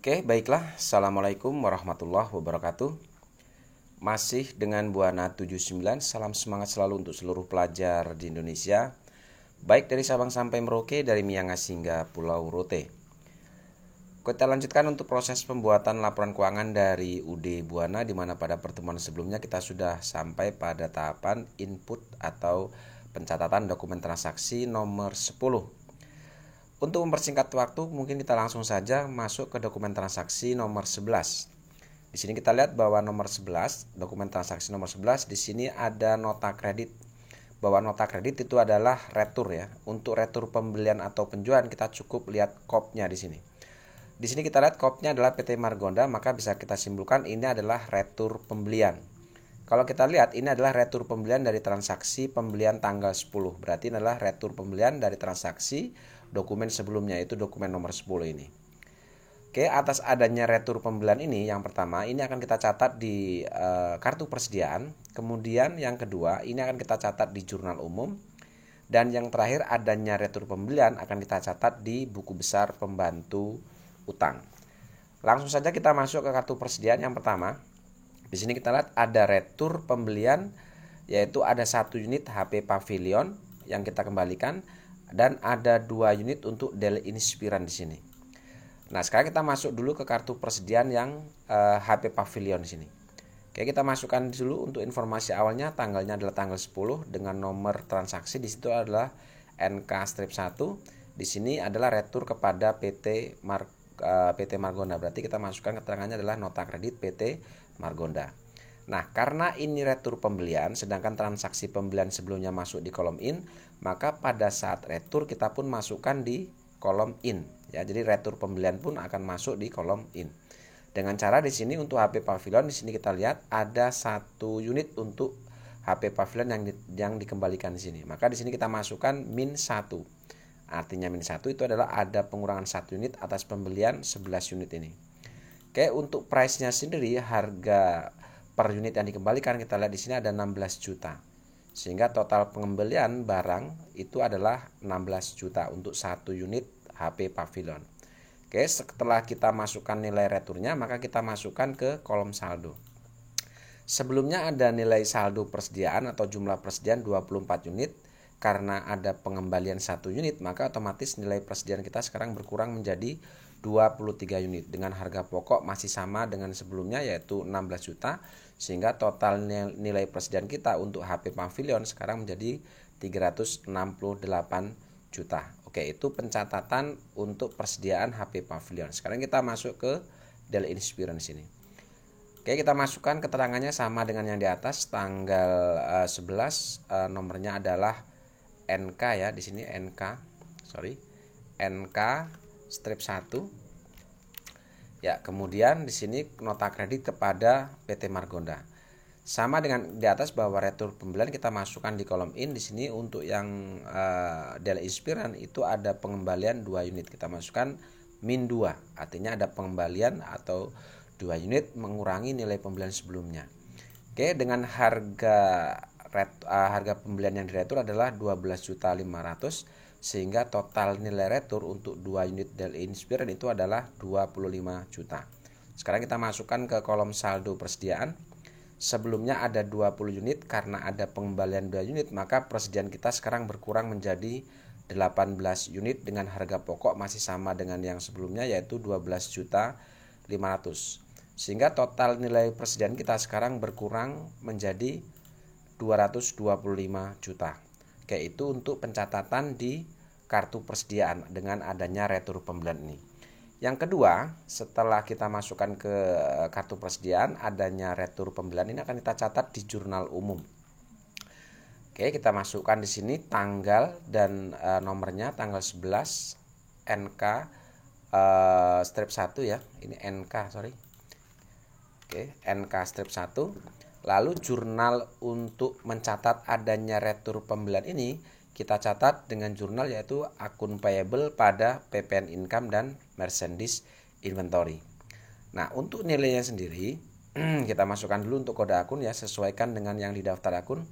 Oke, baiklah. Assalamualaikum warahmatullahi wabarakatuh. Masih dengan Buana 79. Salam semangat selalu untuk seluruh pelajar di Indonesia, baik dari Sabang sampai Merauke, dari Miangas hingga Pulau Rote. Kita lanjutkan untuk proses pembuatan laporan keuangan dari UD Buana, di mana pada pertemuan sebelumnya kita sudah sampai pada tahapan input atau pencatatan dokumen transaksi nomor 10. Untuk mempersingkat waktu, mungkin kita langsung saja masuk ke dokumen transaksi nomor 11. Di sini kita lihat bahwa nomor 11, dokumen transaksi nomor 11, di sini ada nota kredit. Bahwa nota kredit itu adalah retur ya. Untuk retur pembelian atau penjualan kita cukup lihat kopnya di sini. Di sini kita lihat kopnya adalah PT Margonda, maka bisa kita simpulkan ini adalah retur pembelian. Kalau kita lihat ini adalah retur pembelian dari transaksi pembelian tanggal 10. Berarti ini adalah retur pembelian dari transaksi dokumen sebelumnya, itu dokumen nomor 10 ini. Oke, atas adanya retur pembelian ini, yang pertama ini akan kita catat di kartu persediaan. Kemudian yang kedua ini akan kita catat di jurnal umum. Dan yang terakhir adanya retur pembelian akan kita catat di buku besar pembantu utang. Langsung saja kita masuk ke kartu persediaan yang pertama. Di sini kita lihat ada retur pembelian, yaitu ada 1 unit HP Pavilion yang kita kembalikan, dan ada 2 unit untuk Dell Inspiron di sini. Nah, sekarang kita masuk dulu ke kartu persediaan yang HP Pavilion di sini. Oke, kita masukkan dulu untuk informasi awalnya, tanggalnya adalah tanggal 10 dengan nomor transaksi di situ adalah NK-1. Di sini adalah retur kepada PT Margonda. Berarti kita masukkan keterangannya adalah nota kredit PT Margonda. Nah, karena ini retur pembelian, sedangkan transaksi pembelian sebelumnya masuk di kolom in, maka pada saat retur kita pun masukkan di kolom in. Ya, jadi retur pembelian pun akan masuk di kolom in. Dengan cara di sini untuk HP Pavilion, di sini kita lihat ada 1 unit untuk HP Pavilion yang dikembalikan di sini. Maka di sini kita masukkan -1. Artinya -1 itu adalah ada pengurangan 1 unit atas pembelian 11 unit ini. Oke, untuk price-nya sendiri, harga per unit yang dikembalikan kita lihat di sini ada 16 juta. Sehingga total pengembalian barang itu adalah 16 juta untuk 1 unit HP Pavilion. Oke, setelah kita masukkan nilai returnya, maka kita masukkan ke kolom saldo. Sebelumnya ada nilai saldo persediaan atau jumlah persediaan 24 unit. Karena ada pengembalian 1 unit, maka otomatis nilai persediaan kita sekarang berkurang menjadi 23 unit. Dengan harga pokok masih sama dengan sebelumnya, yaitu 16 juta. Sehingga total nilai persediaan kita untuk HP Pavilion sekarang menjadi 368 juta. Oke, itu pencatatan untuk persediaan HP Pavilion. Sekarang kita masuk ke Dell Inspiron sini. Oke, kita masukkan keterangannya sama dengan yang di atas, tanggal 11, nomornya adalah NK ya, di sini NK-1. Ya, kemudian di sini nota kredit kepada PT Margonda. Sama dengan di atas bahwa retur pembelian kita masukkan di kolom in. Di sini untuk yang Dell Inspiron itu ada pengembalian 2 unit. Kita masukkan -2. Artinya ada pengembalian atau 2 unit mengurangi nilai pembelian sebelumnya. Oke, dengan harga pembelian yang diretur adalah 12.500.000, sehingga total nilai retur untuk 2 unit Dell Inspiron itu adalah 25 juta. Sekarang kita masukkan ke kolom saldo persediaan. Sebelumnya ada 20 unit, karena ada pengembalian 2 unit, maka persediaan kita sekarang berkurang menjadi 18 unit dengan harga pokok masih sama dengan yang sebelumnya, yaitu 12.500.000. Sehingga total nilai persediaan kita sekarang berkurang menjadi 225 juta. Oke, itu untuk pencatatan di kartu persediaan dengan adanya retur pembelian ini. Yang kedua, setelah kita masukkan ke kartu persediaan, adanya retur pembelian ini akan kita catat di jurnal umum. Oke, kita masukkan di sini tanggal dan nomornya, tanggal 11 NK-1 ya. Ini NK, sorry. Oke, NK-1. Lalu jurnal untuk mencatat adanya retur pembelian ini kita catat dengan jurnal, yaitu akun payable pada PPN Income dan Merchandise Inventory. Nah, untuk nilainya sendiri kita masukkan dulu untuk kode akun ya, sesuaikan dengan yang di daftar akun.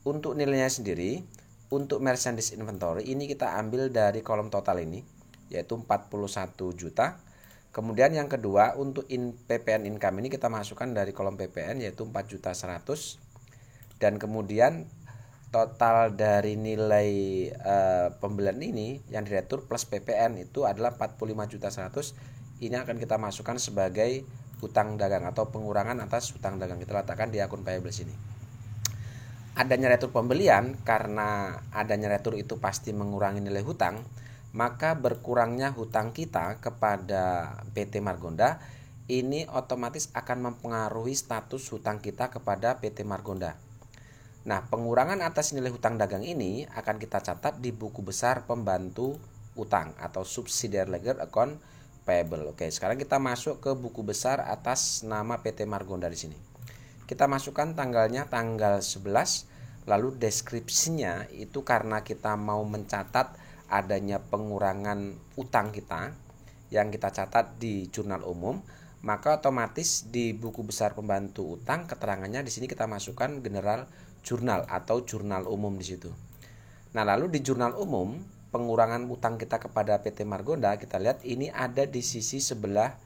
Untuk nilainya sendiri, untuk Merchandise Inventory ini kita ambil dari kolom total ini, yaitu 41 juta. Kemudian yang kedua, untuk PPN income ini kita masukkan dari kolom PPN yaitu 4.100.000, dan kemudian total dari nilai pembelian ini yang diretur plus PPN itu adalah 45.100.000. Ini akan kita masukkan sebagai hutang dagang atau pengurangan atas hutang dagang. Kita letakkan di akun payable sini. Adanya retur pembelian, karena adanya retur itu pasti mengurangi nilai hutang, maka berkurangnya hutang kita kepada PT Margonda ini otomatis akan mempengaruhi status hutang kita kepada PT Margonda. Nah, pengurangan atas nilai hutang dagang ini akan kita catat di buku besar pembantu utang atau subsidiary ledger account payable. Oke, sekarang kita masuk ke buku besar atas nama PT Margonda di sini. Kita masukkan tanggalnya tanggal 11, lalu deskripsinya itu karena kita mau mencatat adanya pengurangan utang kita yang kita catat di jurnal umum, maka otomatis di buku besar pembantu utang keterangannya di sini kita masukkan general jurnal atau jurnal umum di situ. Nah, lalu di jurnal umum pengurangan utang kita kepada PT Margonda, kita lihat ini ada di sisi sebelah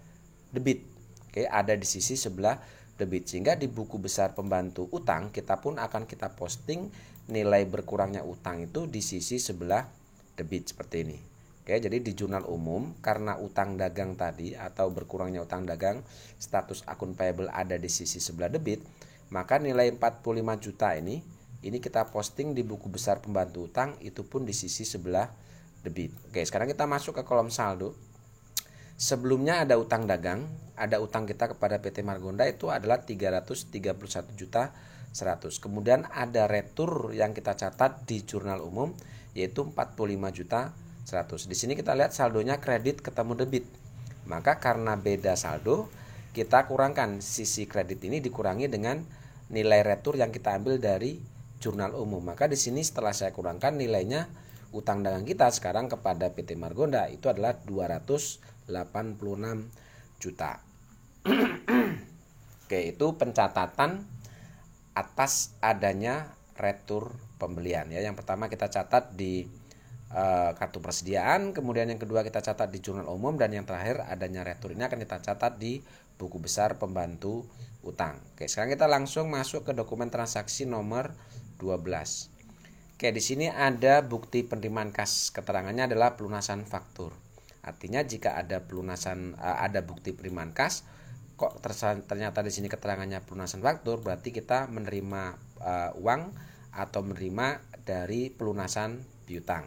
debit. Oke, ada di sisi sebelah debit, sehingga di buku besar pembantu utang kita pun akan kita posting nilai berkurangnya utang itu di sisi sebelah debit seperti ini. Oke, jadi di jurnal umum karena utang dagang tadi atau berkurangnya utang dagang status akun payable ada di sisi sebelah debit, maka nilai 45 juta ini kita posting di buku besar pembantu utang itu pun di sisi sebelah debit. Oke, sekarang kita masuk ke kolom saldo. Sebelumnya ada utang dagang, ada utang kita kepada PT Margonda itu adalah 331.100.000. Kemudian ada retur yang kita catat di jurnal umum yaitu 45.100.000. Di sini kita lihat saldonya kredit ketemu debit. Maka karena beda saldo, kita kurangkan sisi kredit ini dikurangi dengan nilai retur yang kita ambil dari jurnal umum. Maka di sini setelah saya kurangkan nilainya utang dagang kita sekarang kepada PT Margonda itu adalah 286 juta. Oke, itu pencatatan atas adanya retur pembelian ya. Yang pertama kita catat di kartu persediaan, kemudian yang kedua kita catat di jurnal umum, dan yang terakhir adanya retur ini akan kita catat di buku besar pembantu utang. Oke, sekarang kita langsung masuk ke dokumen transaksi nomor 12. Oke, di sini ada bukti penerimaan kas. Keterangannya adalah pelunasan faktur. Artinya jika ada pelunasan ada bukti penerimaan kas, kok ternyata di sini keterangannya pelunasan faktur, berarti kita menerima uang atau menerima dari pelunasan piutang.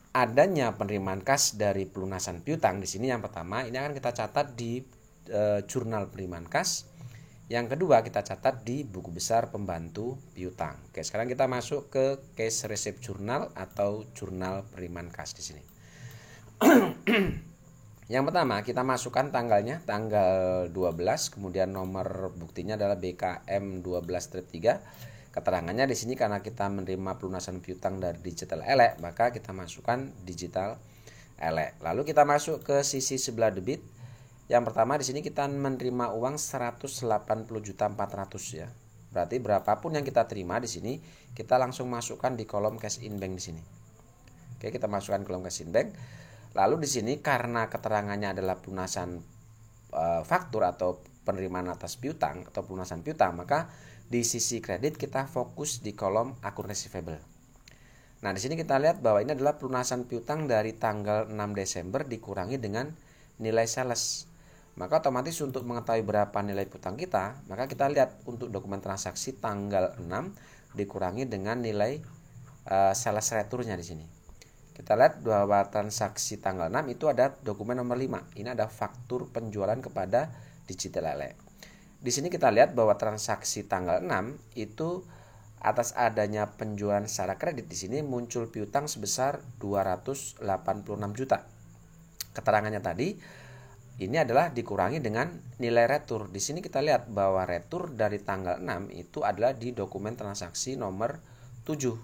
Adanya penerimaan kas dari pelunasan piutang di sini yang pertama ini akan kita catat di jurnal penerimaan kas. Yang kedua kita catat di buku besar pembantu piutang. Oke, sekarang kita masuk ke case receipt journal atau jurnal penerimaan kas di sini. Yang pertama kita masukkan tanggalnya tanggal 12, kemudian nomor buktinya adalah BKM 12-3. Keterangannya di sini karena kita menerima pelunasan piutang dari digital elek, maka kita masukkan digital elek. Lalu kita masuk ke sisi sebelah debit. Yang pertama di sini kita menerima uang 180.400 ya. Berarti berapapun yang kita terima di sini kita langsung masukkan di kolom cash in bank di sini. Oke, kita masukkan kolom cash in bank. Lalu di sini karena keterangannya adalah pelunasan faktur atau penerimaan atas piutang atau pelunasan piutang, maka di sisi kredit kita fokus di kolom akun receivable. Nah, di sini kita lihat bahwa ini adalah pelunasan piutang dari tanggal 6 Desember dikurangi dengan nilai sales. Maka otomatis untuk mengetahui berapa nilai piutang kita, maka kita lihat untuk dokumen transaksi tanggal 6 dikurangi dengan nilai sales returnya di sini. Kita lihat bahwa transaksi tanggal 6 itu ada dokumen nomor 5. Ini ada faktur penjualan kepada digital elek. Di sini kita lihat bahwa transaksi tanggal 6 itu atas adanya penjualan secara kredit di sini muncul piutang sebesar 286 juta. Keterangannya tadi ini adalah dikurangi dengan nilai retur. Di sini kita lihat bahwa retur dari tanggal 6 itu adalah di dokumen transaksi nomor 7.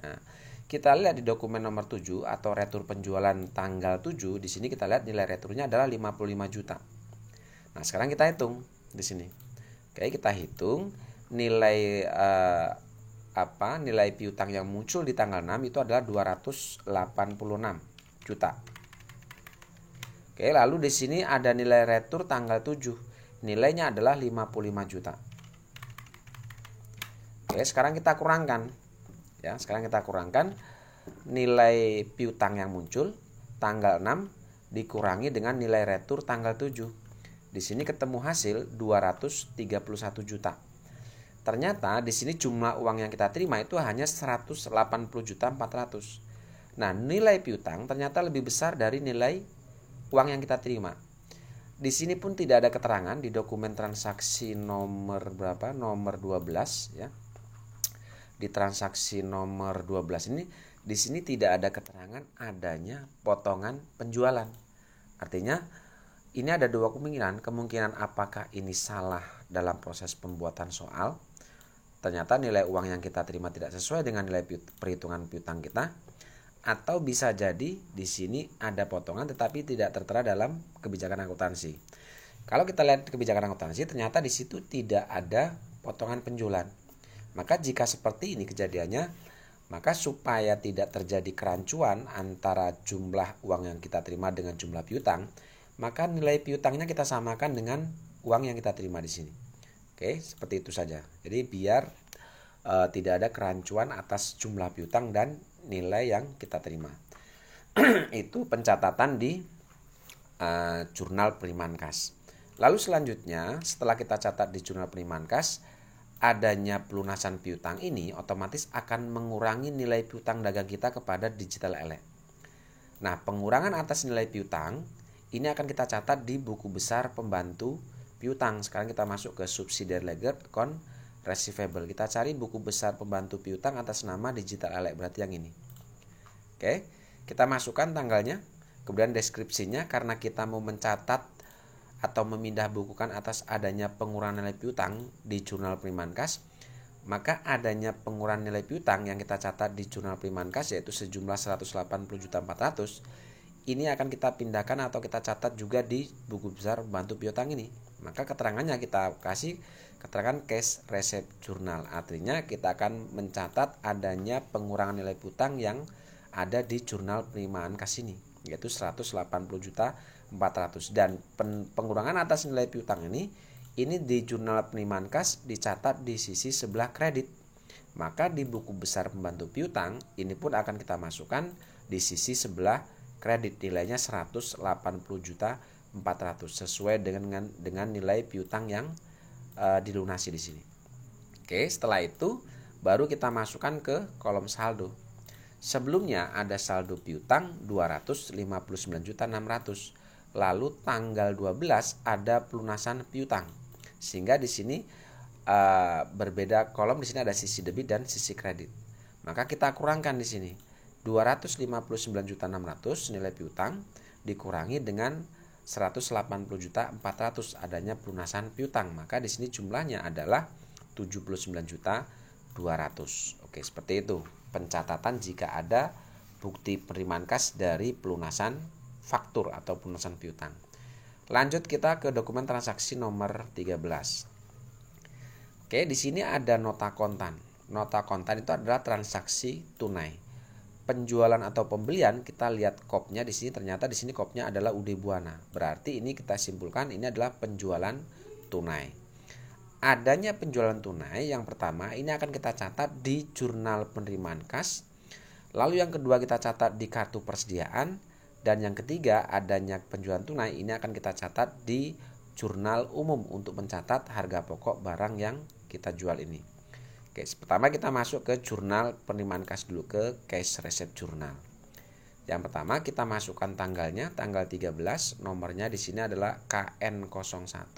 Nah, kita lihat di dokumen nomor 7 atau retur penjualan tanggal 7, di sini kita lihat nilai returnya adalah 55 juta. Nah, sekarang kita hitung di sini. Oke, kita hitung nilai nilai piutang yang muncul di tanggal 6 itu adalah 286 juta. Oke, lalu di sini ada nilai retur tanggal 7. Nilainya adalah 55 juta. Oke, sekarang kita kurangkan. Ya, sekarang kita kurangkan nilai piutang yang muncul tanggal 6 dikurangi dengan nilai retur tanggal 7. Di sini ketemu hasil 231 juta. Ternyata di sini jumlah uang yang kita terima itu hanya 180.400. Nah, nilai piutang ternyata lebih besar dari nilai uang yang kita terima. Di sini pun tidak ada keterangan di dokumen transaksi nomor berapa? Nomor 12 ya. Di transaksi nomor 12 ini di sini tidak ada keterangan adanya potongan penjualan. Artinya ini ada dua kemungkinan apakah ini salah dalam proses pembuatan soal. Ternyata nilai uang yang kita terima tidak sesuai dengan nilai perhitungan piutang kita, atau bisa jadi di sini ada potongan tetapi tidak tertera dalam kebijakan akuntansi. Kalau kita lihat kebijakan akuntansi ternyata di situ tidak ada potongan penjualan. Maka jika seperti ini kejadiannya, maka supaya tidak terjadi kerancuan antara jumlah uang yang kita terima dengan jumlah piutang, maka nilai piutangnya kita samakan dengan uang yang kita terima di sini. Oke, seperti itu saja. Jadi biar tidak ada kerancuan atas jumlah piutang dan nilai yang kita terima. Itu pencatatan di jurnal penerimaan kas. Lalu selanjutnya setelah kita catat di jurnal penerimaan kas, adanya pelunasan piutang ini otomatis akan mengurangi nilai piutang dagang kita kepada Digital Elect. Nah, pengurangan atas nilai piutang ini akan kita catat di buku besar pembantu piutang. Sekarang kita masuk ke subsidiary ledger account receivable. Kita cari buku besar pembantu piutang atas nama Digital Elect, berarti yang ini. Oke, kita masukkan tanggalnya, kemudian deskripsinya. Karena kita mau mencatat atau memindah bukukan atas adanya pengurangan nilai piutang di jurnal penerimaan kas, maka adanya pengurangan nilai piutang yang kita catat di jurnal penerimaan kas yaitu sejumlah 180.400, ini akan kita pindahkan atau kita catat juga di buku besar pembantu piutang ini. Maka keterangannya kita kasih keterangan cash receipt journal, artinya kita akan mencatat adanya pengurangan nilai piutang yang ada di jurnal penerimaan kas ini, yaitu 180.400. Dan pengurangan atas nilai piutang ini di jurnal penerimaan kas dicatat di sisi sebelah kredit. Maka di buku besar pembantu piutang ini pun akan kita masukkan di sisi sebelah kredit, nilainya 180.400 sesuai dengan nilai piutang yang dilunasi di sini. Oke, setelah itu baru kita masukkan ke kolom saldo. Sebelumnya ada saldo piutang 259.600. Lalu tanggal 12 ada pelunasan piutang. Sehingga di sini berbeda kolom, di sini ada sisi debit dan sisi kredit. Maka kita kurangkan di sini 259.600 nilai piutang dikurangi dengan 180.400 adanya pelunasan piutang. Maka di sini jumlahnya adalah 79.200. Oke, seperti itu pencatatan jika ada bukti penerimaan kas dari pelunasan faktur atau pelunasan piutang. Lanjut kita ke dokumen transaksi nomor 13. Oke, di sini ada nota kontan. Nota kontan itu adalah transaksi tunai. Penjualan atau pembelian, kita lihat kopnya di sini, ternyata di sini kopnya adalah UD Buana. Berarti ini kita simpulkan ini adalah penjualan tunai. Adanya penjualan tunai yang pertama ini akan kita catat di jurnal penerimaan kas. Lalu yang kedua kita catat di kartu persediaan. Dan yang ketiga adanya penjualan tunai ini akan kita catat di jurnal umum untuk mencatat harga pokok barang yang kita jual ini. Oke, pertama kita masuk ke jurnal penerimaan kas dulu, ke cash receipt journal. Yang pertama kita masukkan tanggalnya, tanggal 13, nomornya di sini adalah KN01.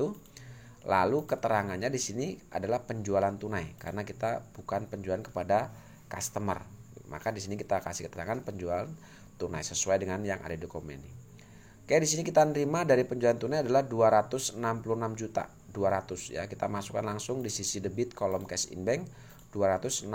Lalu keterangannya di sini adalah penjualan tunai karena kita bukan penjualan kepada customer. Maka di sini kita kasih keterangan penjualan tunai sesuai dengan yang ada di dokumen ini. Oke, di sini kita terima dari penjualan tunai adalah 266 juta 200 ya. Kita masukkan langsung di sisi debit kolom cash in bank 266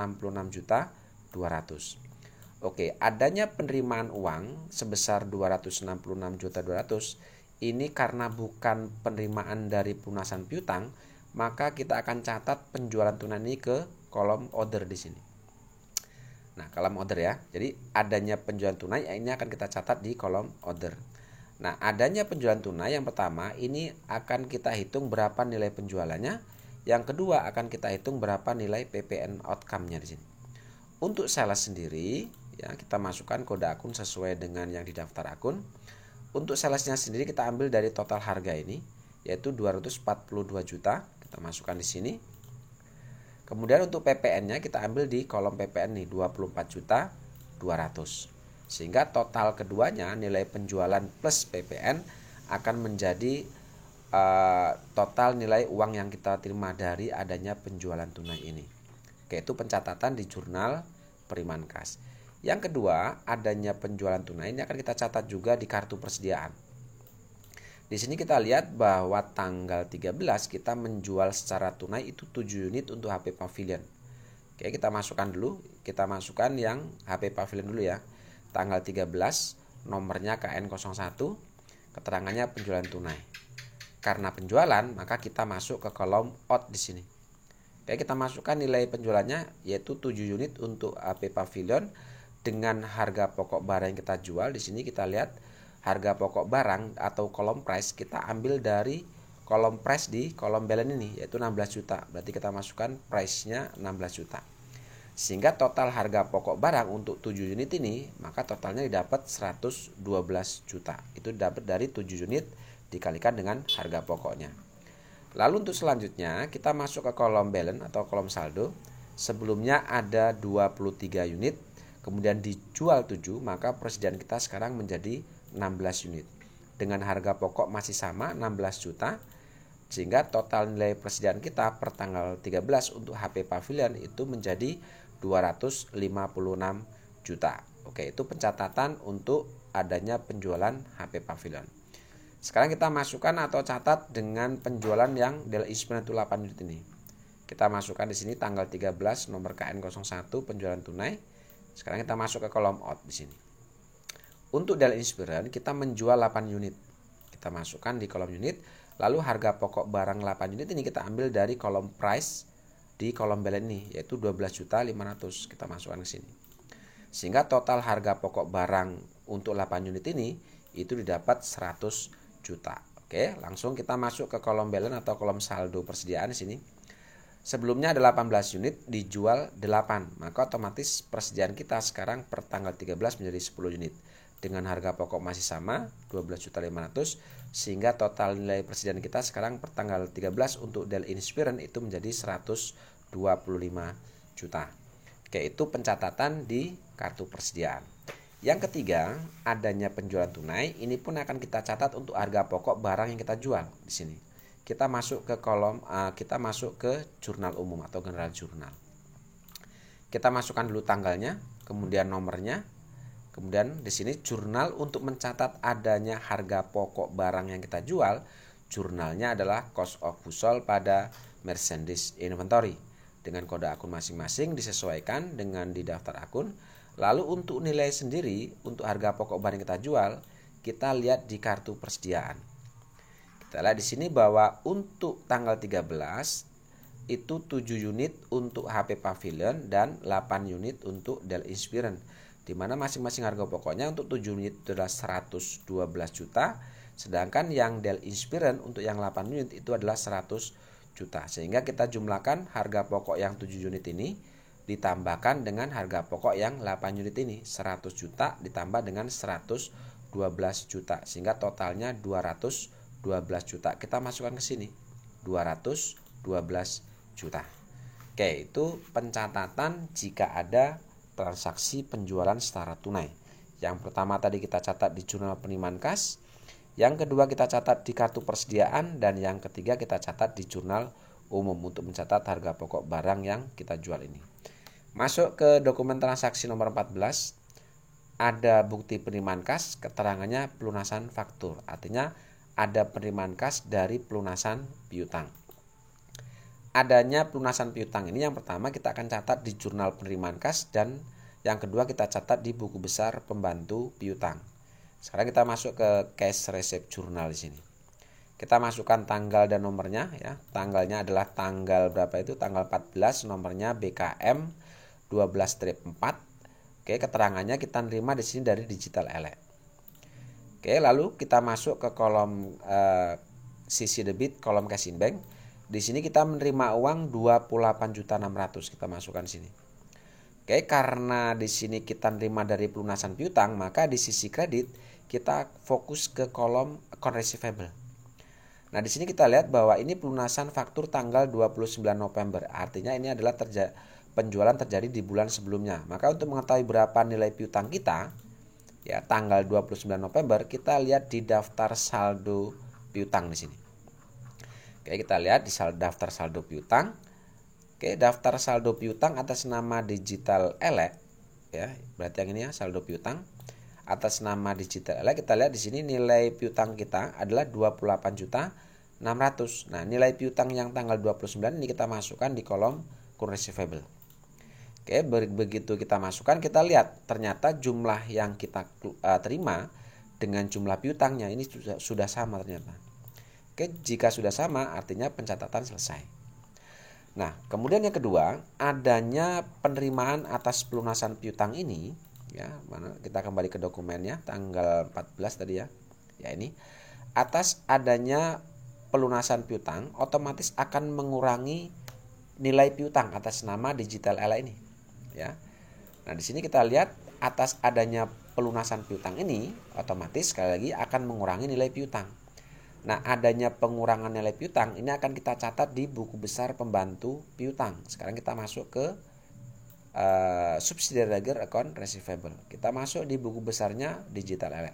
juta 200. Oke, adanya penerimaan uang sebesar 266 juta 200 ini karena bukan penerimaan dari pelunasan piutang, maka kita akan catat penjualan tunai ini ke kolom order di sini. Nah, kolom order ya. Jadi adanya penjualan tunai ini akan kita catat di kolom order. Nah, adanya penjualan tunai yang pertama ini akan kita hitung berapa nilai penjualannya. Yang kedua akan kita hitung berapa nilai PPN outcome-nya di sini. Untuk sales sendiri, ya kita masukkan kode akun sesuai dengan yang di daftar akun. Untuk salesnya sendiri kita ambil dari total harga ini, yaitu 242 juta. Kita masukkan di sini. Kemudian untuk PPN-nya kita ambil di kolom PPN nih 24 juta 200. Sehingga total keduanya nilai penjualan plus PPN akan menjadi total nilai uang yang kita terima dari adanya penjualan tunai ini. Yaitu pencatatan di jurnal penerimaan kas. Yang kedua, adanya penjualan tunai ini akan kita catat juga di kartu persediaan. Di sini kita lihat bahwa tanggal 13 kita menjual secara tunai itu 7 unit untuk HP Pavilion. Oke, kita masukkan dulu. Kita masukkan yang HP Pavilion dulu ya. Tanggal 13, nomornya KN01, keterangannya penjualan tunai. Karena penjualan, maka kita masuk ke kolom out di sini. Oke, kita masukkan nilai penjualannya yaitu 7 unit untuk HP Pavilion dengan harga pokok barang yang kita jual. Di sini kita lihat harga pokok barang atau kolom price kita ambil dari kolom price di kolom balance ini yaitu 16 juta. Berarti kita masukkan price-nya 16 juta. Sehingga total harga pokok barang untuk 7 unit ini maka totalnya didapat 112 juta. Itu dapat dari 7 unit dikalikan dengan harga pokoknya. Lalu untuk selanjutnya kita masuk ke kolom balance atau kolom saldo. Sebelumnya ada 23 unit, kemudian dijual 7, maka persediaan kita sekarang menjadi 16 unit. Dengan harga pokok masih sama 16 juta. Sehingga total nilai persediaan kita per tanggal 13 untuk HP Pavilion itu menjadi 256 juta. Oke, itu pencatatan untuk adanya penjualan HP Pavilion. Sekarang kita masukkan atau catat dengan penjualan yang Dell Inspiron itu 8 unit ini. Kita masukkan di sini tanggal 13 nomor KN01 penjualan tunai. Sekarang kita masuk ke kolom out di sini. Untuk Dell Inspiron kita menjual 8 unit. Kita masukkan di kolom unit. Lalu harga pokok barang 8 unit ini kita ambil dari kolom price di kolom balance ini yaitu 12.500. Kita masukkan ke sini. Sehingga total harga pokok barang untuk 8 unit ini itu didapat 100 juta. Oke, langsung kita masuk ke kolom balance atau kolom saldo persediaan di sini. Sebelumnya ada 18 unit dijual 8, maka otomatis persediaan kita sekarang per tanggal 13 menjadi 10 unit. Dengan harga pokok masih sama 12.500 sehingga total nilai persediaan kita sekarang per tanggal 13 untuk Dell Inspiron itu menjadi 125 juta. Oke, itu pencatatan di kartu persediaan. Yang ketiga, adanya penjualan tunai, ini pun akan kita catat untuk harga pokok barang yang kita jual di sini. Kita masuk ke kolom kita masuk ke jurnal umum atau general jurnal. Kita masukkan dulu tanggalnya, kemudian nomornya. Kemudian di sini jurnal untuk mencatat adanya harga pokok barang yang kita jual. Jurnalnya adalah cost of goods sold pada merchandise inventory. Dengan kode akun masing-masing disesuaikan dengan di daftar akun. Lalu untuk nilai sendiri untuk harga pokok barang yang kita jual, kita lihat di kartu persediaan. Kita lihat di sini bahwa untuk tanggal 13 itu 7 unit untuk HP Pavilion dan 8 unit untuk Dell Inspiron. Di mana masing-masing harga pokoknya untuk 7 unit adalah 112 juta, sedangkan yang Dell Inspiron untuk yang 8 unit itu adalah 100 juta. Sehingga kita jumlahkan harga pokok yang 7 unit ini ditambahkan dengan harga pokok yang 8 unit ini, 100 juta ditambah dengan 112 juta sehingga totalnya 212 juta. Kita masukkan ke sini 212 juta. Oke, itu pencatatan jika ada transaksi penjualan secara tunai. Yang pertama tadi kita catat di jurnal penerimaan kas, yang kedua kita catat di kartu persediaan, dan yang ketiga kita catat di jurnal umum untuk mencatat harga pokok barang yang kita jual ini. Masuk ke dokumen transaksi nomor 14, ada bukti penerimaan kas, keterangannya pelunasan faktur, artinya ada penerimaan kas dari pelunasan piutang. Adanya pelunasan piutang ini yang pertama kita akan catat di jurnal penerimaan kas, dan yang kedua kita catat di buku besar pembantu piutang. Sekarang kita masuk ke cash receipt journal di sini. Kita masukkan tanggal dan nomornya ya. Tanggalnya adalah tanggal berapa itu? Tanggal 14, nomornya BKM 12-4. Oke, keterangannya kita nerima di sini dari Digital Elect. Oke, lalu kita masuk ke kolom sisi debit, kolom cash in bank. Di sini kita menerima uang 28.600.000, kita masukkan sini. Oke, karena di sini kita terima dari pelunasan piutang, maka di sisi kredit kita fokus ke kolom account receivable. Nah, di sini kita lihat bahwa ini pelunasan faktur tanggal 29 November. Artinya ini adalah penjualan terjadi di bulan sebelumnya. Maka untuk mengetahui berapa nilai piutang kita, ya tanggal 29 November, kita lihat di daftar saldo piutang di sini. Oke, kita lihat di daftar saldo piutang. Oke, daftar saldo piutang atas nama Digital Ele, ya, berarti yang ini ya, saldo piutang atas nama Digital Ele. Kita lihat di sini nilai piutang kita adalah 28.600.000. Nah, nilai piutang yang tanggal 29 ini kita masukkan di kolom current receivable. Oke, begitu kita masukkan, kita lihat ternyata jumlah yang kita terima dengan jumlah piutangnya ini sudah sama ternyata. Oke, jika sudah sama artinya pencatatan selesai. Nah, kemudian yang kedua, adanya penerimaan atas pelunasan piutang ini, ya, mana kita kembali ke dokumennya tanggal 14 tadi ya. Ya, ini atas adanya pelunasan piutang otomatis akan mengurangi nilai piutang atas nama Digital Ele ini, ya. Nah, di sini kita lihat atas adanya pelunasan piutang ini otomatis sekali lagi akan mengurangi nilai piutang. Nah, adanya pengurangan nilai piutang ini akan kita catat di buku besar pembantu piutang. Sekarang kita masuk ke subsidiary ledger account receivable. Kita masuk di buku besarnya Digital Ele.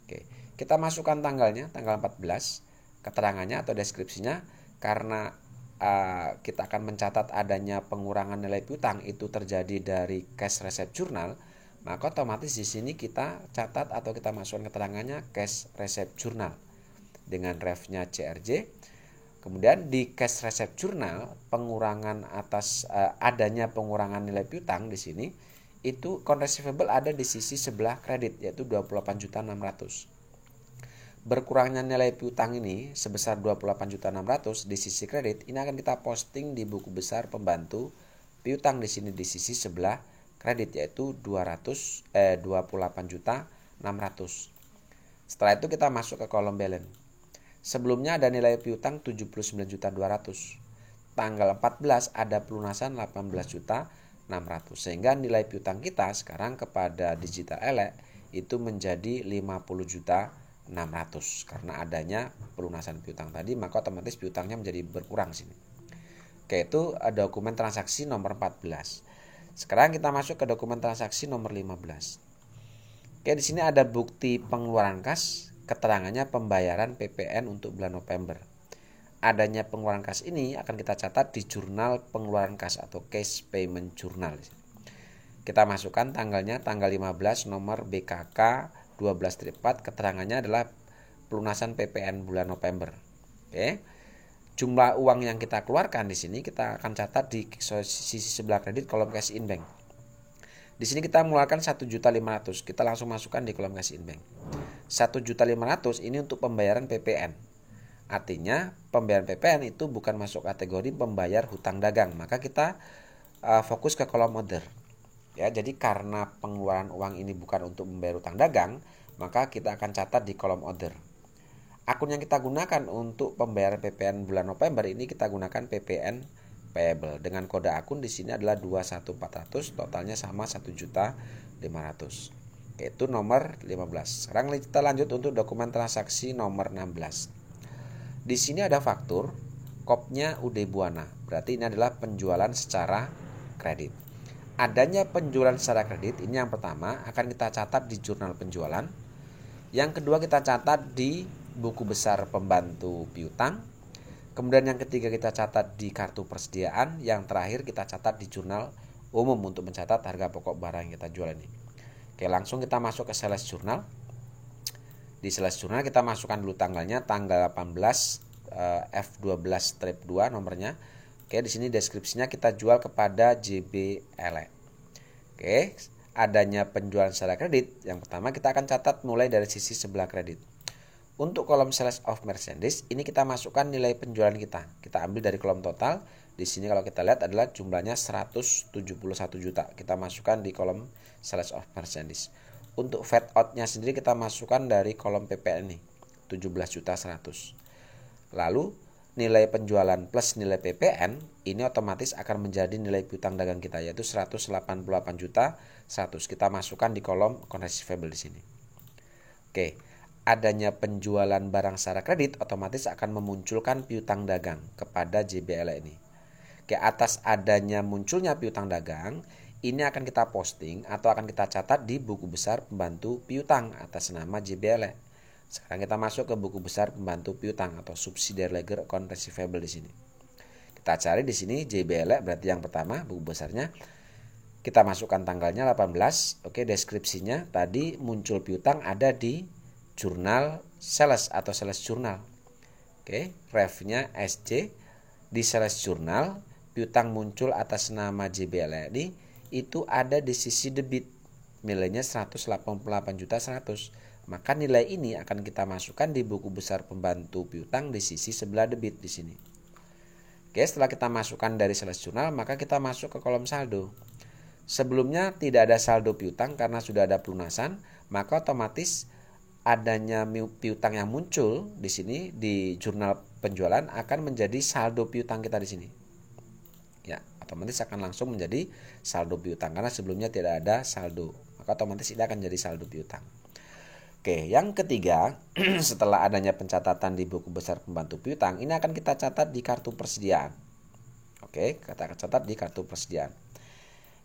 Oke, kita masukkan tanggalnya, tanggal 14, keterangannya atau deskripsinya. Karena kita akan mencatat adanya pengurangan nilai piutang itu terjadi dari cash receipt journal, maka otomatis di sini kita catat atau kita masukkan keterangannya cash receipt journal dengan refnya CRJ. Kemudian di cash receipt journal pengurangan atas adanya pengurangan nilai piutang di sini itu account receivable ada di sisi sebelah kredit yaitu 28.600.000. Berkurangnya nilai piutang ini sebesar 28.600.000 di sisi kredit ini akan kita posting di buku besar pembantu piutang di sini di sisi sebelah kredit yaitu 28.600.000. Setelah itu kita masuk ke kolom balance. Sebelumnya ada nilai piutang 79.200.000. Tanggal 14 ada pelunasan 18.600.000. Sehingga nilai piutang kita sekarang kepada Digital Ele itu menjadi 50.600.000. Karena adanya pelunasan piutang tadi maka otomatis piutangnya menjadi berkurang sini. Oke, itu dokumen transaksi nomor 14. Sekarang kita masuk ke dokumen transaksi nomor 15. Oke, di sini ada bukti pengeluaran kas. Keterangannya pembayaran PPN untuk bulan November. Adanya pengeluaran kas ini akan kita catat di jurnal pengeluaran kas atau cash payment journal. Kita masukkan tanggalnya tanggal 15 nomor BKK 12-4, keterangannya adalah pelunasan PPN bulan November. Oke. Jumlah uang yang kita keluarkan di sini kita akan catat di sisi sebelah kredit kolom cash in bank. Di sini kita mengeluarkan 1.500.000. Kita langsung masukkan di kolom cash in bank. 1.500.000 ini untuk pembayaran PPN. Artinya pembayaran PPN itu bukan masuk kategori pembayar hutang dagang. Maka kita fokus ke kolom order. Ya, jadi karena pengeluaran uang ini bukan untuk membayar hutang dagang, maka kita akan catat di kolom order. Akun yang kita gunakan untuk pembayaran PPN bulan November ini kita gunakan PPN payable dengan kode akun di sini adalah 21400, totalnya sama 1.500.000. Itu nomor 15. Sekarang kita lanjut untuk dokumen transaksi nomor 16. Di sini ada faktur, kopnya UD Buana. Berarti ini adalah penjualan secara kredit. Adanya penjualan secara kredit ini yang pertama akan kita catat di jurnal penjualan. Yang kedua kita catat di buku besar pembantu piutang. Kemudian yang ketiga kita catat di kartu persediaan. Yang terakhir kita catat di jurnal umum untuk mencatat harga pokok barang yang kita jual ini. Oke, langsung kita masuk ke sales journal. Di sales journal kita masukkan dulu tanggalnya, tanggal 18 F12-2 nomornya. Oke, di sini deskripsinya kita jual kepada JB Ele. Oke, adanya penjualan secara kredit. Yang pertama kita akan catat mulai dari sisi sebelah kredit. Untuk kolom sales of merchandise ini kita masukkan nilai penjualan kita. Kita ambil dari kolom total. Di sini kalau kita lihat adalah jumlahnya 171 juta. Kita masukkan di kolom sales of merchandise. Untuk fade out-nya sendiri kita masukkan dari kolom PPN ini 17.100.000. Lalu nilai penjualan plus nilai PPN ini otomatis akan menjadi nilai piutang dagang kita, yaitu 188.100.000. Kita masukkan di kolom accounts receivable di sini. Oke, adanya penjualan barang secara kredit otomatis akan memunculkan piutang dagang kepada JBL ini. Oke, atas adanya munculnya piutang dagang, ini akan kita posting atau akan kita catat di buku besar pembantu piutang atas nama JBL. Sekarang kita masuk ke buku besar pembantu piutang atau subsidiary ledger account receivable di sini. Kita cari di sini JBL, berarti yang pertama buku besarnya. Kita masukkan tanggalnya 18. Oke, deskripsinya tadi muncul piutang ada di jurnal sales atau sales journal. Oke, ref-nya SC di sales journal, piutang muncul atas nama JBL ini itu ada di sisi debit. Nilainya 188.100.000. Maka nilai ini akan kita masukkan di buku besar pembantu piutang di sisi sebelah debit di sini. Oke, setelah kita masukkan dari sales journal, maka kita masuk ke kolom saldo. Sebelumnya tidak ada saldo piutang karena sudah ada pelunasan, maka otomatis adanya piutang yang muncul di sini di jurnal penjualan akan menjadi saldo piutang kita di sini. Ya, otomatis akan langsung menjadi saldo piutang karena sebelumnya tidak ada saldo. Maka otomatis ini akan jadi saldo piutang. Oke, yang ketiga, setelah adanya pencatatan di buku besar pembantu piutang, ini akan kita catat di kartu persediaan. Oke, kita catat di kartu persediaan.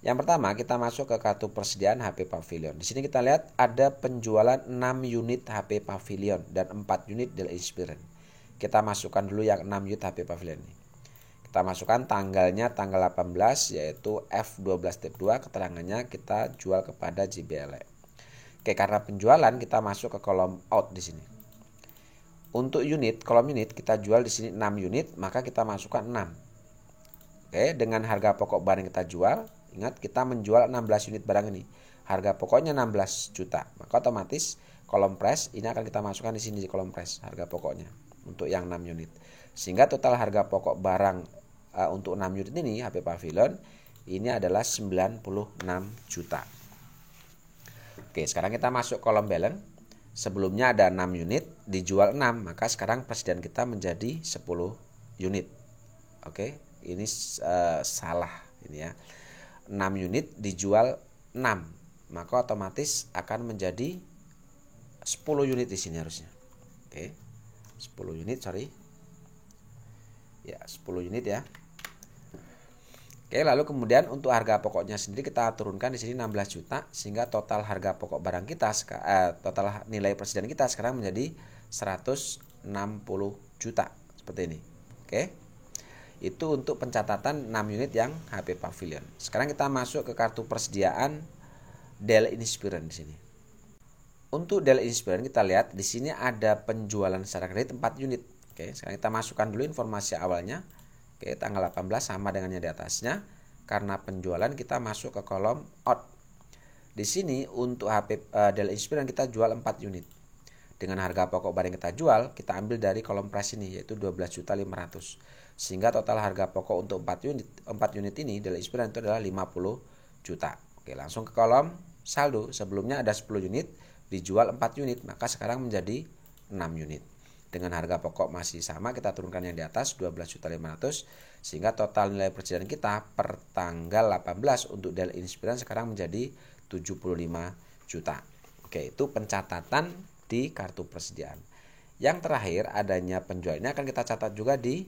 Yang pertama, kita masuk ke kartu persediaan HP Pavilion. Di sini kita lihat ada penjualan 6 unit HP Pavilion dan 4 unit Dell Inspiron. Kita masukkan dulu yang 6 unit HP Pavilion ini. Kita masukkan tanggalnya tanggal 18 yaitu F12 step 2, keterangannya kita jual kepada JBL. Oke, karena penjualan kita masuk ke kolom out di sini. Untuk unit, kolom unit kita jual di sini 6 unit, maka kita masukkan 6. Oke, dengan harga pokok barang kita jual, ingat kita menjual 16 unit barang ini. Harga pokoknya 16 juta. Maka otomatis kolom price ini akan kita masukkan di sini di kolom price, harga pokoknya untuk yang 6 unit. Sehingga total harga pokok barang untuk 6 unit ini HP Pavilion ini adalah 96 juta. Oke, sekarang kita masuk kolom balance. Sebelumnya ada 6 unit, dijual 6, maka sekarang persediaan kita menjadi 10 unit. Oke, ini salah ini ya. 6 unit dijual 6, maka otomatis akan menjadi 10 unit di sini harusnya. Oke. 10 unit, sorry. Ya, 10 unit ya. Oke, lalu kemudian untuk harga pokoknya sendiri kita turunkan di sini 16 juta sehingga total harga pokok barang kita total nilai persediaan kita sekarang menjadi 160 juta seperti ini. Oke. Itu untuk pencatatan 6 unit yang HP Pavilion. Sekarang kita masuk ke kartu persediaan Dell Inspiron di sini. Untuk Dell Inspiron kita lihat di sini ada penjualan secara kredit 4 unit. Oke, sekarang kita masukkan dulu informasi awalnya. Oke, tanggal 18 sama dengan yang di atasnya. Karena penjualan kita masuk ke kolom out. Di sini untuk HP Dell Inspiron kita jual 4 unit. Dengan harga pokok barang kita jual, kita ambil dari kolom price ini yaitu 12.500.000. Sehingga total harga pokok untuk 4 unit ini Dell Inspiron itu adalah 50 juta. Oke, langsung ke kolom saldo. Sebelumnya ada 10 unit, dijual 4 unit, maka sekarang menjadi 6 unit. Dengan harga pokok masih sama, kita turunkan yang di atas 12.500.000 sehingga total nilai persediaan kita per tanggal 18 untuk Dell Inspiron sekarang menjadi 75 juta. Oke, itu pencatatan di kartu persediaan. Yang terakhir adanya penjualan ini akan kita catat juga di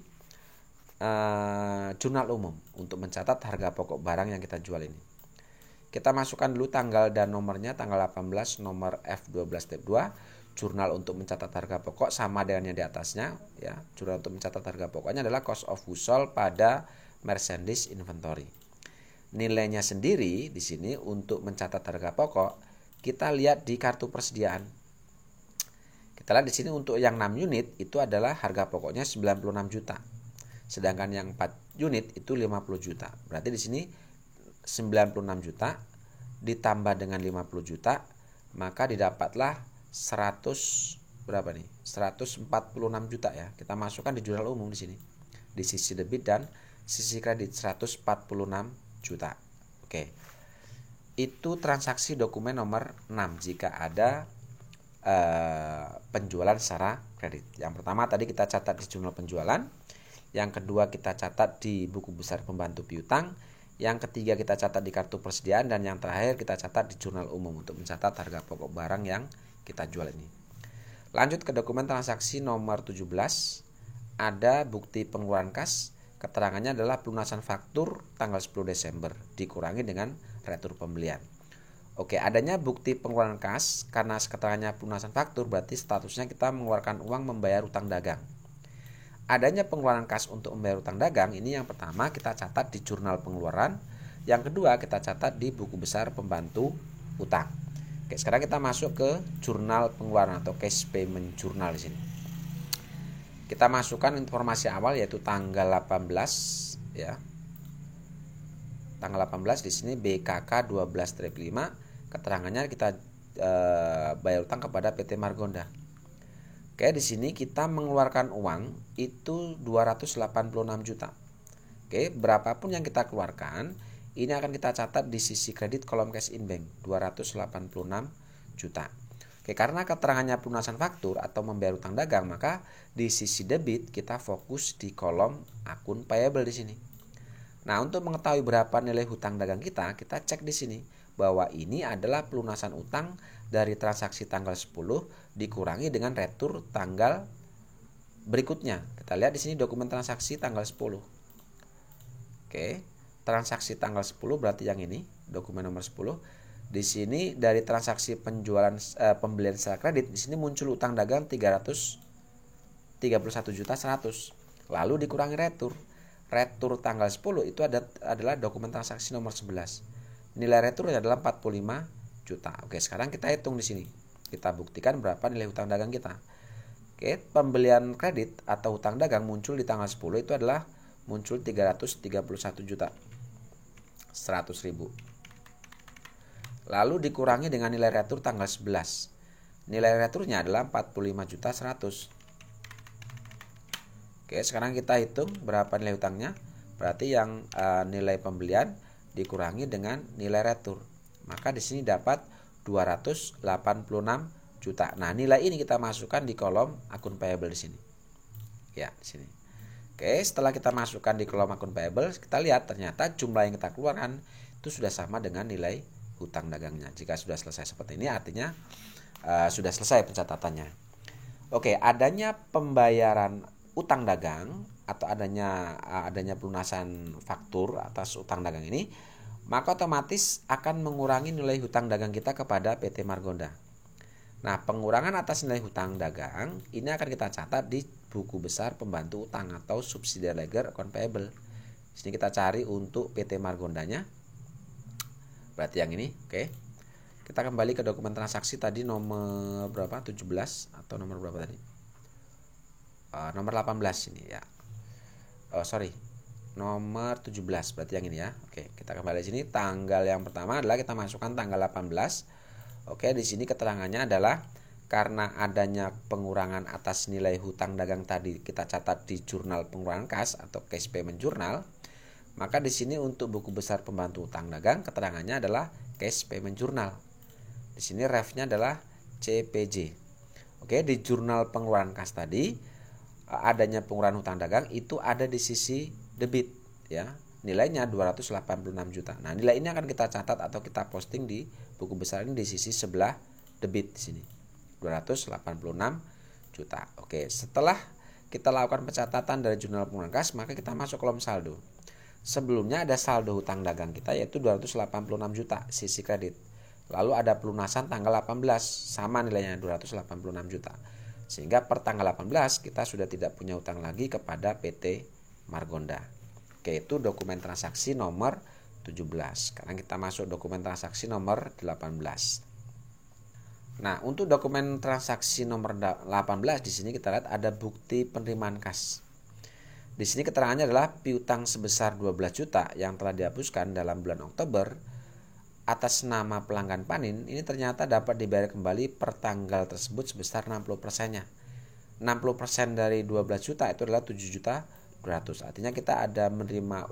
jurnal umum untuk mencatat harga pokok barang yang kita jual ini. Kita masukkan dulu tanggal dan nomornya, tanggal 18 nomor F12 step 2. Jurnal untuk mencatat harga pokok sama dengan yang di atasnya ya. Jurnal untuk mencatat harga pokoknya adalah cost of goods sold pada merchandise inventory. Nilainya sendiri di sini untuk mencatat harga pokok kita lihat di kartu persediaan. Kita lihat di sini untuk yang 6 unit itu adalah harga pokoknya 96 juta. Sedangkan yang 4 unit itu 50 juta. Berarti di sini 96 juta ditambah dengan 50 juta maka didapatlah 146 juta ya. Kita masukkan di jurnal umum di sini. Di sisi debit dan sisi kredit 146 juta. Oke. itu transaksi dokumen nomor 6 jika ada penjualan secara kredit. Yang pertama tadi kita catat di jurnal penjualan, yang kedua kita catat di buku besar pembantu piutang, yang ketiga kita catat di kartu persediaan, dan yang terakhir kita catat di jurnal umum untuk mencatat harga pokok barang yang kita jual ini. Lanjut ke dokumen transaksi nomor 17, ada bukti pengeluaran kas. Keterangannya adalah pelunasan faktur tanggal 10 Desember dikurangi dengan retur pembelian. Oke, adanya bukti pengeluaran kas karena keterangannya pelunasan faktur berarti statusnya kita mengeluarkan uang membayar utang dagang. Adanya pengeluaran kas untuk membayar utang dagang ini yang pertama kita catat di jurnal pengeluaran, yang kedua kita catat di buku besar pembantu utang. Oke, sekarang kita masuk ke jurnal pengeluaran atau cash payment journal di sini. Kita masukkan informasi awal yaitu tanggal 18 ya. Tanggal 18 di sini BKK 12-5. Keterangannya kita bayar utang kepada PT Margonda. Oke, di sini kita mengeluarkan uang itu 286 juta. Oke, berapapun yang kita keluarkan, ini akan kita catat di sisi kredit kolom cash in bank 286 juta. Oke, karena keterangannya pelunasan faktur atau membayar utang dagang, maka di sisi debit kita fokus di kolom akun payable di sini. Nah, untuk mengetahui berapa nilai hutang dagang kita cek di sini bahwa ini adalah pelunasan utang dari transaksi tanggal 10 dikurangi dengan retur tanggal berikutnya. Kita lihat di sini dokumen transaksi tanggal 10. Oke, transaksi tanggal 10 berarti yang ini, dokumen nomor 10. Di sini dari transaksi penjualan pembelian secara kredit, di sini muncul utang dagang 331.100. Lalu dikurangi retur. Retur tanggal 10 itu adalah dokumen transaksi nomor 11. Nilai retur adalah 45 juta. Oke, sekarang kita hitung di sini. Kita buktikan berapa nilai hutang dagang kita. Oke, pembelian kredit atau hutang dagang muncul di tanggal 10 itu adalah muncul 331 juta 100.000. Lalu dikurangi dengan nilai retur tanggal 11. Nilai returnya adalah 45 juta 100. Oke, sekarang kita hitung berapa nilai hutangnya. Berarti yang nilai pembelian dikurangi dengan nilai retur. Maka di sini dapat 286 juta. Nah, nilai ini kita masukkan di kolom akun payable di sini. Ya, di sini. Oke, setelah kita masukkan di kolom akun payable, kita lihat ternyata jumlah yang kita keluarkan itu sudah sama dengan nilai hutang dagangnya. Jika sudah selesai seperti ini artinya sudah selesai pencatatannya. Oke, adanya pembayaran utang dagang atau adanya pelunasan faktur atas utang dagang ini, maka otomatis akan mengurangi nilai hutang dagang kita kepada PT Margonda. Nah, pengurangan atas nilai hutang dagang ini akan kita catat di buku besar pembantu utang atau subsidiary ledger account payable. Di sini kita cari untuk PT Margondanya. Berarti yang ini, oke. Kita kembali ke dokumen transaksi tadi nomor berapa? 17 atau nomor berapa tadi? Nomor 18 ini ya. Nomor 17 berarti yang ini ya. Oke, kita kembali sini. Tanggal yang pertama adalah kita masukkan tanggal 18. Oke, di sini keterangannya adalah karena adanya pengurangan atas nilai hutang dagang tadi kita catat di jurnal pengeluaran kas atau cash payment journal. Maka di sini untuk buku besar pembantu utang dagang keterangannya adalah cash payment journal. Di sini refnya adalah CPJ. Oke, di jurnal pengeluaran kas tadi adanya pengurangan hutang dagang itu ada di sisi debit ya. Nilainya 286 juta. Nah, nilai ini akan kita catat atau kita posting di buku besar ini di sisi sebelah debit di sini. 286 juta. Oke, setelah kita lakukan pencatatan dari jurnal pengeluaran kas, maka kita masuk kolom saldo. Sebelumnya ada saldo hutang dagang kita yaitu 286 juta sisi kredit. Lalu ada pelunasan tanggal 18 sama nilainya 286 juta. Sehingga per tanggal 18 kita sudah tidak punya utang lagi kepada PT Margonda. Oke, itu dokumen transaksi nomor 17. Sekarang kita masuk dokumen transaksi nomor 18. Nah, untuk dokumen transaksi nomor 18 di sini kita lihat ada bukti penerimaan kas. Di sini keterangannya adalah piutang sebesar 12 juta yang telah dihapuskan dalam bulan Oktober atas nama pelanggan Panin ini ternyata dapat dibayar kembali per tanggal tersebut sebesar 60%-nya. 60% dari 12 juta itu adalah 7 juta 200. Artinya kita ada menerima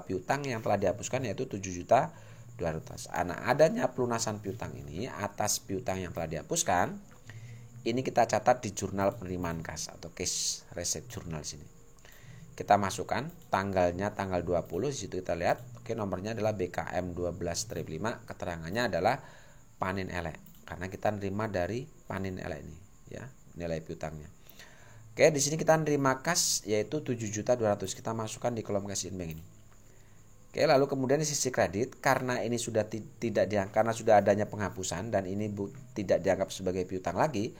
piutang yang telah dihapuskan yaitu 7 juta 200. Nah, adanya pelunasan piutang ini atas piutang yang telah dihapuskan, ini kita catat di jurnal penerimaan kas atau cash receipt journal sini. Kita masukkan tanggalnya tanggal 20, di situ kita lihat, oke, nomornya adalah BKM 12-5, keterangannya adalah panen elek karena kita nerima dari panen elek ini ya, nilai piutangnya. Oke, di sini kita nerima kas yaitu 7.200.000. Kita masukkan di kolom cash in bank ini. Oke, lalu kemudian di sisi kredit, karena ini sudah tidak dianggap, karena sudah adanya penghapusan dan ini tidak dianggap sebagai piutang lagi,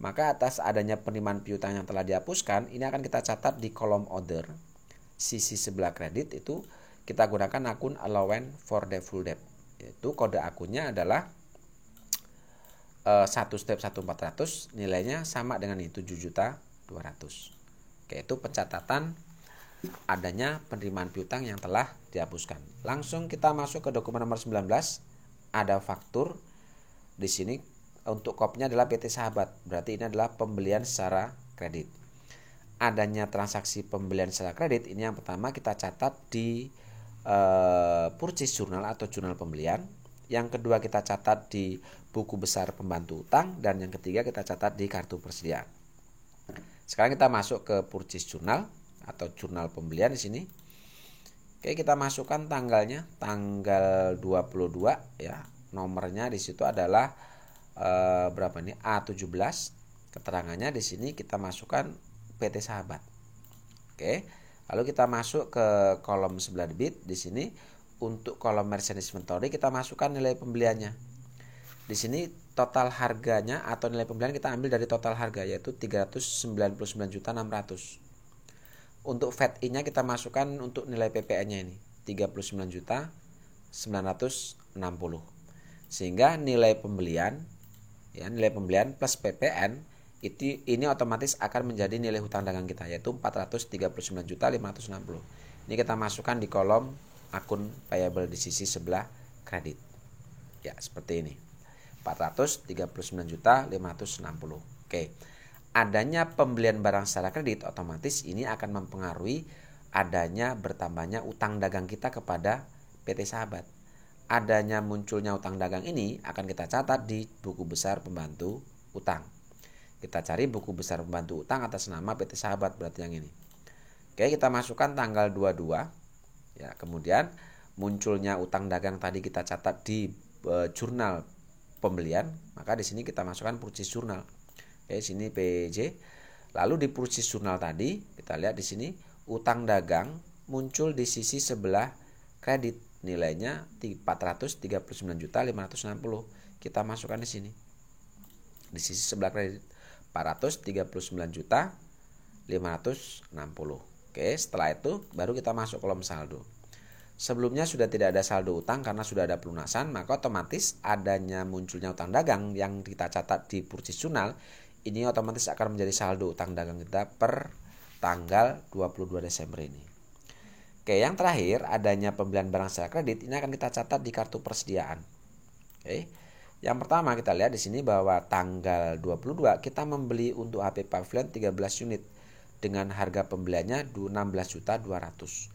maka atas adanya penerimaan piutang yang telah dihapuskan, ini akan kita catat di kolom order. Sisi sebelah kredit itu kita gunakan akun allowance for the full debt. Yaitu kode akunnya adalah 1/1400, nilainya sama dengan ini 7.200.000. Oke, itu pencatatan adanya penerimaan piutang yang telah dihapuskan. Langsung kita masuk ke dokumen nomor 19. Ada faktur. Di sini untuk kopnya adalah PT Sahabat. Berarti ini adalah pembelian secara kredit. Adanya transaksi pembelian secara kredit, ini yang pertama kita catat di purchase journal atau jurnal pembelian. Yang kedua kita catat di buku besar pembantu utang, dan yang ketiga kita catat di kartu persediaan. Sekarang kita masuk ke purchase journal atau jurnal pembelian di sini. Oke, kita masukkan tanggalnya tanggal 22 ya. Nomornya di situ adalah berapa ini? A17. Keterangannya di sini kita masukkan PT Sahabat. Oke. Lalu kita masuk ke kolom sebelah debit. Di sini untuk kolom merchandise inventory kita masukkan nilai pembeliannya. Di sini total harganya atau nilai pembelian kita ambil dari total harga yaitu 399.600.000. Untuk VAT-nya kita masukkan untuk nilai PPN-nya ini 39.960.000. Sehingga nilai pembelian ya, nilai pembelian plus PPN ini otomatis akan menjadi nilai hutang dagang kita yaitu 439.560.000. Ini kita masukkan di kolom akun payable di sisi sebelah kredit. Ya, seperti ini. 439.560. Oke. Adanya pembelian barang secara kredit, otomatis ini akan mempengaruhi adanya bertambahnya utang dagang kita kepada PT Sahabat. Adanya munculnya utang dagang ini akan kita catat di buku besar pembantu utang. Kita cari buku besar pembantu utang atas nama PT Sahabat, berarti yang ini. Oke, kita masukkan tanggal 22. Ya, kemudian munculnya utang dagang tadi kita catat di jurnal pembelian, maka di sini kita masukkan purchase journal. Oke, sini PJ. Lalu di purchase journal tadi kita lihat di sini utang dagang muncul di sisi sebelah kredit, nilainya 439.560. Kita masukkan di sini. Di sisi sebelah kredit 439.560. Oke, setelah itu baru kita masuk kolom saldo. Sebelumnya sudah tidak ada saldo utang karena sudah ada pelunasan, maka otomatis adanya munculnya utang dagang yang kita catat di purchase journal ini otomatis akan menjadi saldo utang dagang kita per tanggal 22 Desember ini. Oke, yang terakhir adanya pembelian barang secara kredit, ini akan kita catat di kartu persediaan. Oke. Yang pertama kita lihat di sini bahwa tanggal 22 kita membeli untuk HP Pavilion 13 unit dengan harga pembeliannya 16.200.000.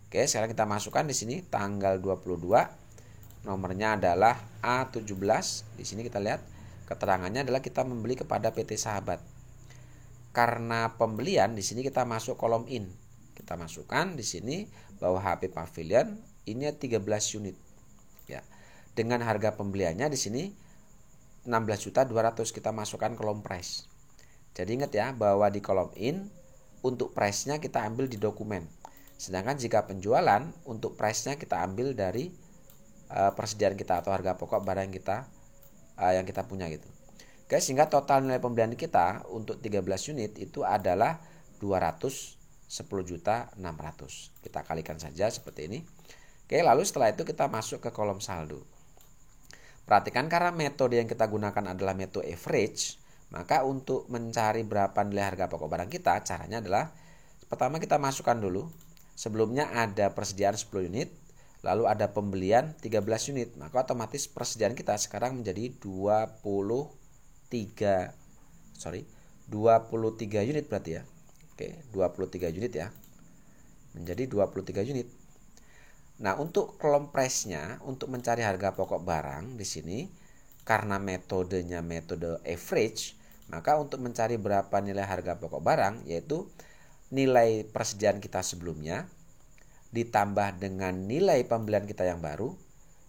Oke, sekarang kita masukkan di sini tanggal 22. Nomornya adalah A17. Di sini kita lihat keterangannya adalah kita membeli kepada PT Sahabat. Karena pembelian di sini kita masuk kolom in. Kita masukkan di sini bahwa HP Pavilion ini 13 unit. Ya. Dengan harga pembeliannya di sini 16.200.000, kita masukkan kolom price. Jadi ingat ya bahwa di kolom in untuk price-nya kita ambil di dokumen. Sedangkan jika penjualan untuk price-nya kita ambil dari persediaan kita atau harga pokok barang yang kita punya gitu. Oke, sehingga total nilai pembelian kita untuk 13 unit itu adalah 210.600.000. Kita kalikan saja seperti ini. Oke, lalu setelah itu kita masuk ke kolom saldo. Perhatikan karena metode yang kita gunakan adalah metode average, maka untuk mencari berapa nilai harga pokok barang kita, caranya adalah pertama kita masukkan dulu. Sebelumnya ada persediaan 10 unit, lalu ada pembelian 13 unit, maka otomatis persediaan kita sekarang menjadi 23 unit berarti ya. Oke, 23 unit ya. Menjadi 23 unit. Nah, untuk kolom price-nya, untuk mencari harga pokok barang di sini, karena metodenya metode average, maka untuk mencari berapa nilai harga pokok barang, yaitu nilai persediaan kita sebelumnya, ditambah dengan nilai pembelian kita yang baru,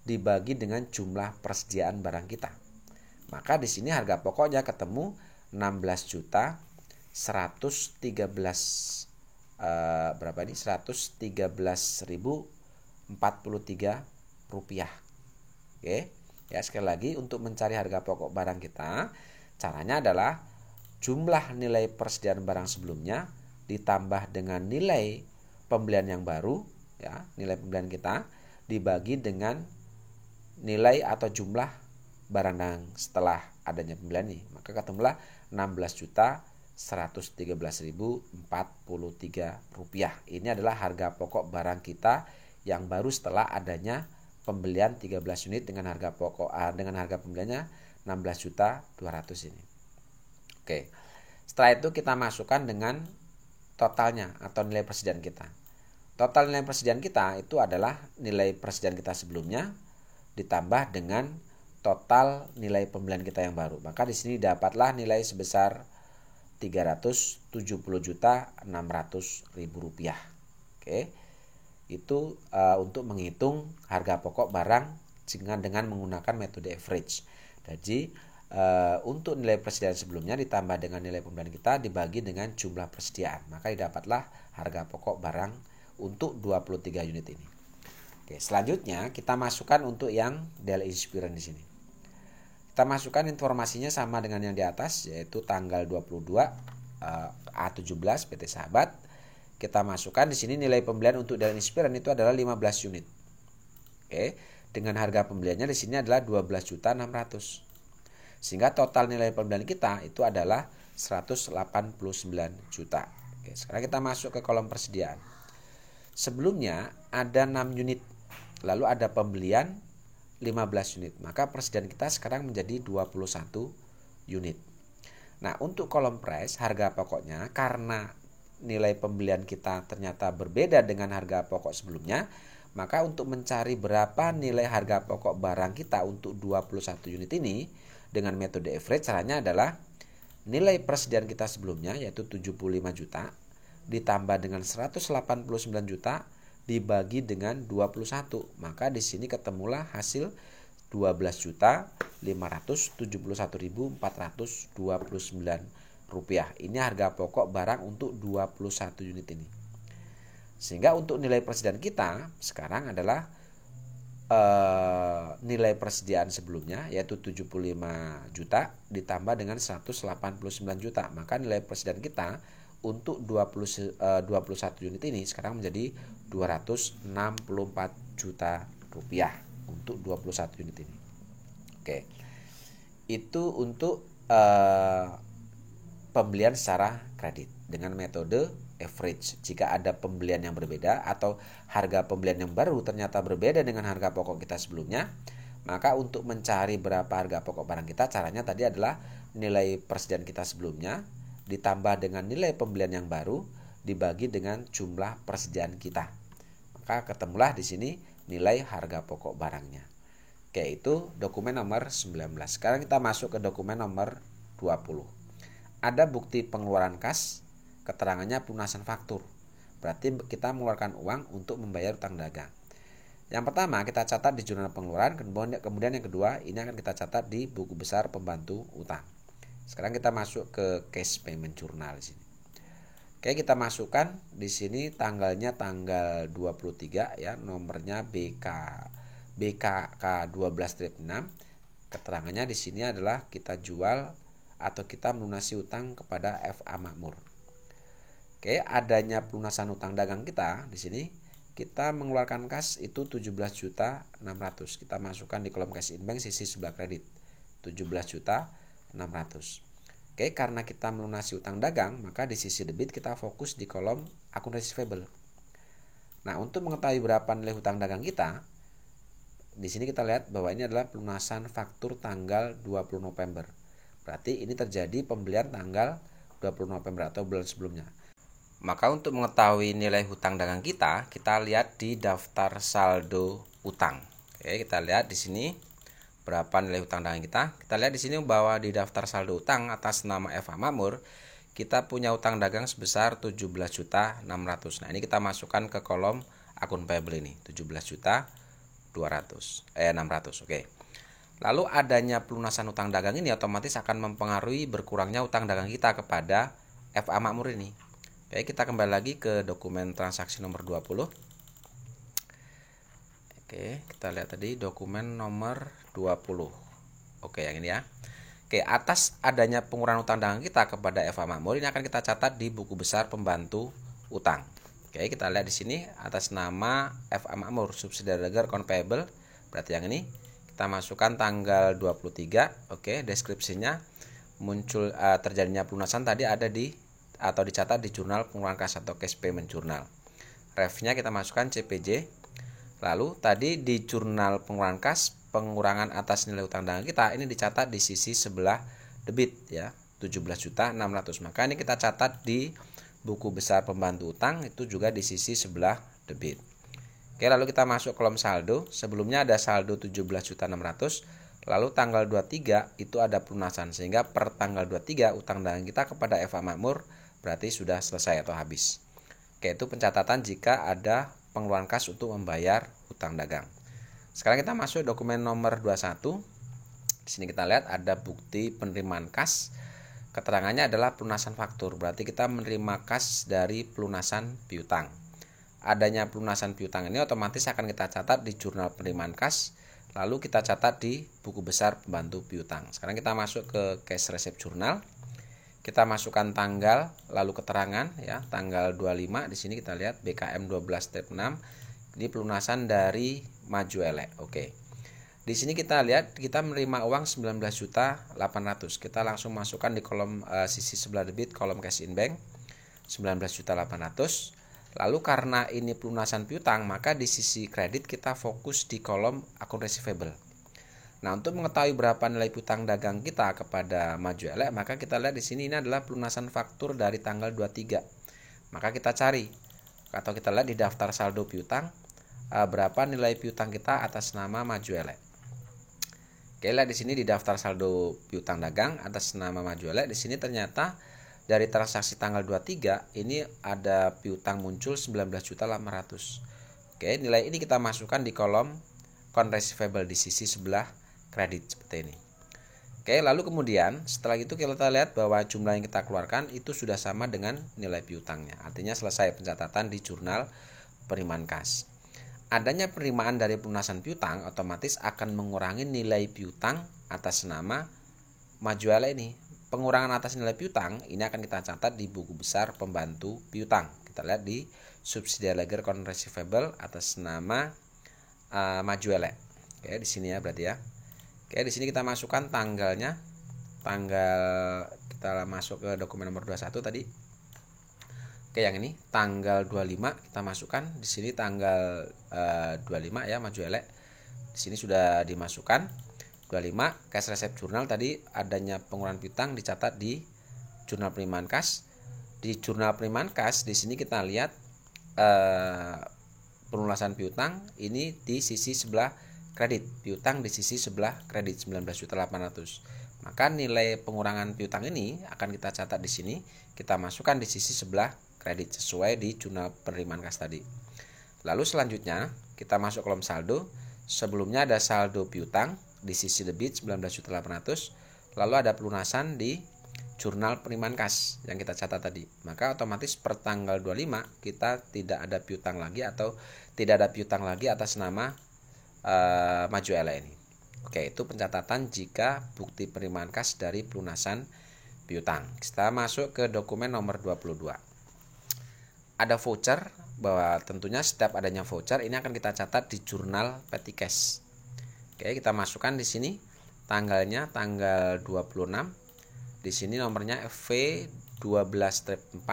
dibagi dengan jumlah persediaan barang kita. Maka di sini harga pokoknya ketemu 16 juta 113 berapa ini? 113.043 rupiah. Oke. Ya, sekali lagi untuk mencari harga pokok barang kita, caranya adalah jumlah nilai persediaan barang sebelumnya ditambah dengan nilai pembelian yang baru, ya, nilai pembelian kita dibagi dengan nilai atau jumlah barang yang setelah adanya pembelian ini. Maka ketemulah 16.113.043 rupiah. Ini adalah harga pokok barang kita yang baru setelah adanya pembelian 13 unit dengan harga pokok dengan harga pembeliannya 16.200.000 ini. Oke. Setelah itu kita masukkan dengan totalnya atau nilai persediaan kita. Total nilai persediaan kita itu adalah nilai persediaan kita sebelumnya ditambah dengan total nilai pembelian kita yang baru. Maka di sini dapatlah nilai sebesar 370.600.000 rupiah. Oke. Itu untuk menghitung harga pokok barang dengan menggunakan metode average. Jadi untuk nilai persediaan sebelumnya ditambah dengan nilai pembelian kita dibagi dengan jumlah persediaan. Maka didapatlah harga pokok barang untuk 23 unit ini. Oke, selanjutnya kita masukkan untuk yang Dell Inspiron di sini. Kita masukkan informasinya sama dengan yang di atas, yaitu tanggal 22 A17 PT Sahabat. Kita masukkan di sini nilai pembelian untuk Dell Inspiron itu adalah 15 unit. Oke, dengan harga pembeliannya di sini adalah 12.600.000. Sehingga total nilai pembelian kita itu adalah 189 juta. Oke, sekarang kita masuk ke kolom persediaan. Sebelumnya ada 6 unit, lalu ada pembelian 15 unit. Maka persediaan kita sekarang menjadi 21 unit. Nah, untuk kolom price, harga pokoknya karena nilai pembelian kita ternyata berbeda dengan harga pokok sebelumnya, maka untuk mencari berapa nilai harga pokok barang kita untuk 21 unit ini dengan metode average, caranya adalah nilai persediaan kita sebelumnya yaitu 75 juta ditambah dengan 189 juta dibagi dengan 21. Maka di sini ketemulah hasil 12.571.429 rupiah. Ini harga pokok barang untuk 21 unit ini. Sehingga untuk nilai persediaan kita sekarang adalah nilai persediaan sebelumnya yaitu 75 juta ditambah dengan 189 juta. Maka nilai persediaan kita untuk 21 unit ini sekarang menjadi 264 juta rupiah untuk 21 unit ini. Oke. Itu untuk pembelian secara kredit dengan metode average. Jika ada pembelian yang berbeda atau harga pembelian yang baru ternyata berbeda dengan harga pokok kita sebelumnya, maka untuk mencari berapa harga pokok barang kita, caranya tadi adalah nilai persediaan kita sebelumnya ditambah dengan nilai pembelian yang baru dibagi dengan jumlah persediaan kita. Maka ketemulah di sini nilai harga pokok barangnya. Oke, itu dokumen nomor 19. Sekarang kita masuk ke dokumen nomor 20. Ada bukti pengeluaran kas, keterangannya pelunasan faktur. Berarti kita mengeluarkan uang untuk membayar utang dagang. Yang pertama kita catat di jurnal pengeluaran, kemudian yang kedua ini akan kita catat di buku besar pembantu utang. Sekarang kita masuk ke cash payment journal di sini. Oke, kita masukkan di sini tanggalnya tanggal 23 ya, nomornya BKK 12-6. Keterangannya di sini adalah kita jual atau kita melunasi utang kepada FA Makmur. Oke, adanya pelunasan utang dagang kita di sini kita mengeluarkan kas itu 17.600.000. Kita masukkan di kolom cash in bank sisi sebelah kredit 17.600.000. Oke, karena kita melunasi utang dagang, maka di sisi debit kita fokus di kolom akun receivable. Nah, untuk mengetahui berapa nilai hutang dagang kita, di sini kita lihat bahwa ini adalah pelunasan faktur tanggal 20 November. Berarti ini terjadi pembelian tanggal 20 November atau bulan sebelumnya. Maka untuk mengetahui nilai hutang dagang kita lihat di daftar saldo utang. Oke, kita lihat di sini berapa nilai hutang dagang kita. Kita lihat di sini bahwa di daftar saldo utang atas nama FA Makmur kita punya utang dagang sebesar 17.600. Nah, ini kita masukkan ke kolom akun payable ini, 17.600. Oke. Lalu adanya pelunasan utang dagang ini otomatis akan mempengaruhi berkurangnya utang dagang kita kepada FA Makmur ini. Oke, kita kembali lagi ke dokumen transaksi nomor 20. Oke, kita lihat tadi dokumen nomor 20. Oke, yang ini ya. Oke, atas adanya pengurangan utang dagang kita kepada FA Makmur ini akan kita catat di buku besar pembantu utang. Oke, kita lihat di sini atas nama FA Makmur subsidiary ledger account payable, berarti yang ini kita masukkan tanggal 23. Oke, deskripsinya muncul terjadinya pelunasan tadi ada di atau dicatat di jurnal pengeluaran kas atau cash payment journal. Refnya kita masukkan CPJ. Lalu tadi di jurnal pengeluaran kas pengurangan atas nilai utang dagang kita ini dicatat di sisi sebelah debit ya, 17.600. Maka ini kita catat di buku besar pembantu utang itu juga di sisi sebelah debit. Oke, lalu kita masuk kolom saldo. Sebelumnya ada saldo 17.600. Lalu tanggal 23 itu ada pelunasan, sehingga per tanggal 23 utang dagang kita kepada FA Makmur berarti sudah selesai atau habis. Oke, itu pencatatan jika ada pengeluaran kas untuk membayar hutang dagang. Sekarang kita masuk dokumen nomor 21. Di sini kita lihat ada bukti penerimaan kas. Keterangannya adalah pelunasan faktur, berarti kita menerima kas dari pelunasan piutang. Adanya pelunasan piutang ini otomatis akan kita catat di jurnal penerimaan kas, lalu kita catat di buku besar pembantu piutang. Sekarang kita masuk ke cash receipt journal. Kita masukkan tanggal, lalu keterangan ya, tanggal 25. Di sini kita lihat BKM 12 step 6. Ini pelunasan dari Maju Elek. Oke. Di sini kita lihat kita menerima uang 19.800. Kita langsung masukkan di kolom sisi sebelah debit, kolom cash in bank 19.800. Lalu karena ini pelunasan piutang, maka di sisi kredit kita fokus di kolom akun receivable. Nah, untuk mengetahui berapa nilai piutang dagang kita kepada Maju Elek, maka kita lihat di sini ini adalah pelunasan faktur dari tanggal 23. Maka kita cari atau kita lihat di daftar saldo piutang berapa nilai piutang kita atas nama Maju Elek. Oke, lihat di sini di daftar saldo piutang dagang atas nama Maju Elek, di sini ternyata dari transaksi tanggal 23 ini ada piutang muncul 19.800. Oke, nilai ini kita masukkan di kolom account receivable di sisi sebelah kredit seperti ini. Oke, lalu kemudian setelah itu kita lihat bahwa jumlah yang kita keluarkan itu sudah sama dengan nilai piutangnya. Artinya selesai pencatatan di jurnal penerimaan kas. Adanya penerimaan dari pelunasan piutang otomatis akan mengurangi nilai piutang atas nama Maju Elek ini. Pengurangan atas nilai piutang ini akan kita catat di buku besar pembantu piutang. Kita lihat di subsidiary ledger account receivable atas nama Maju Elek. Oke, di sini ya berarti ya. Oke, di sini kita masukkan tanggalnya. Tanggal kita masuk ke dokumen nomor 21 tadi. Oke, yang ini tanggal 25 kita masukkan. Di sini tanggal 25 ya Maju Elek. Di sini sudah dimasukkan 25. Cash receipt journal tadi adanya pengurangan piutang dicatat di jurnal penerimaan kas. Di jurnal penerimaan kas di sini kita lihat pelunasan piutang ini di sisi sebelah kredit, piutang di sisi sebelah kredit 19.800. Maka nilai pengurangan piutang ini akan kita catat di sini, kita masukkan di sisi sebelah kredit sesuai di jurnal penerimaan kas tadi. Lalu selanjutnya kita masuk kolom saldo. Sebelumnya ada saldo piutang di sisi debit 19.800. Lalu ada pelunasan di jurnal penerimaan kas yang kita catat tadi. Maka otomatis per tanggal 25 kita tidak ada piutang lagi atau tidak ada piutang lagi atas nama Maju Elek ini. Oke, itu pencatatan jika bukti penerimaan kas dari pelunasan piutang. Kita masuk ke dokumen nomor 22. Ada voucher, bahwa tentunya setiap adanya voucher ini akan kita catat di jurnal petty cash. Oke, kita masukkan di sini tanggalnya tanggal 26. Di sini nomornya V12-4.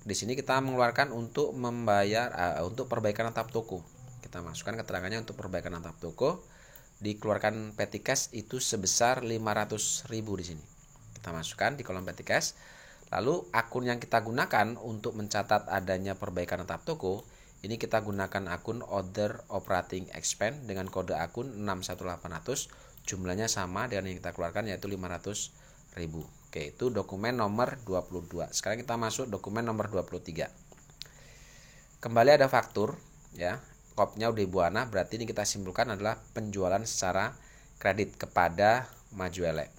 Di sini kita mengeluarkan untuk membayar untuk perbaikan atap toko. Kita masukkan keterangannya untuk perbaikan atap toko. Dikeluarkan petty cash itu sebesar 500.000 di sini. Kita masukkan di kolom petty cash. Lalu akun yang kita gunakan untuk mencatat adanya perbaikan tetap toko, ini kita gunakan akun Other Operating Expense dengan kode akun 61800, jumlahnya sama dengan yang kita keluarkan yaitu 500.000. Oke, itu dokumen nomor 22. Sekarang kita masuk dokumen nomor 23. Kembali ada faktur ya. Kopnya udah Buana, berarti ini kita simpulkan adalah penjualan secara kredit kepada Majuele.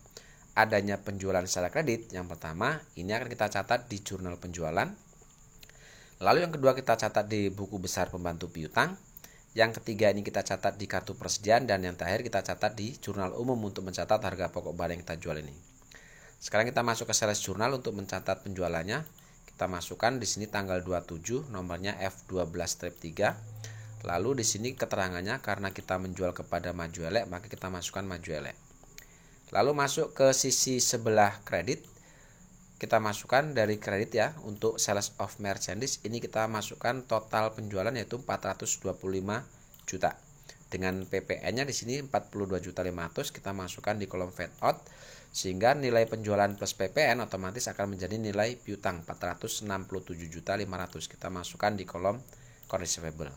Adanya penjualan secara kredit, yang pertama ini akan kita catat di jurnal penjualan. Lalu yang kedua kita catat di buku besar pembantu piutang. Yang ketiga ini kita catat di kartu persediaan, dan yang terakhir kita catat di jurnal umum untuk mencatat harga pokok barang yang kita jual ini. Sekarang kita masuk ke sales jurnal untuk mencatat penjualannya. Kita masukkan di sini tanggal 27, nomornya F12-3. Lalu di sini keterangannya karena kita menjual kepada Majuele, maka kita masukkan Majuele. Lalu masuk ke sisi sebelah kredit, kita masukkan dari kredit ya, untuk sales of merchandise ini kita masukkan total penjualan yaitu 425 juta. Dengan PPN-nya di sini 42.500, kita masukkan di kolom fade out sehingga nilai penjualan plus PPN otomatis akan menjadi nilai piutang 467.500. Kita masukkan di kolom receivable.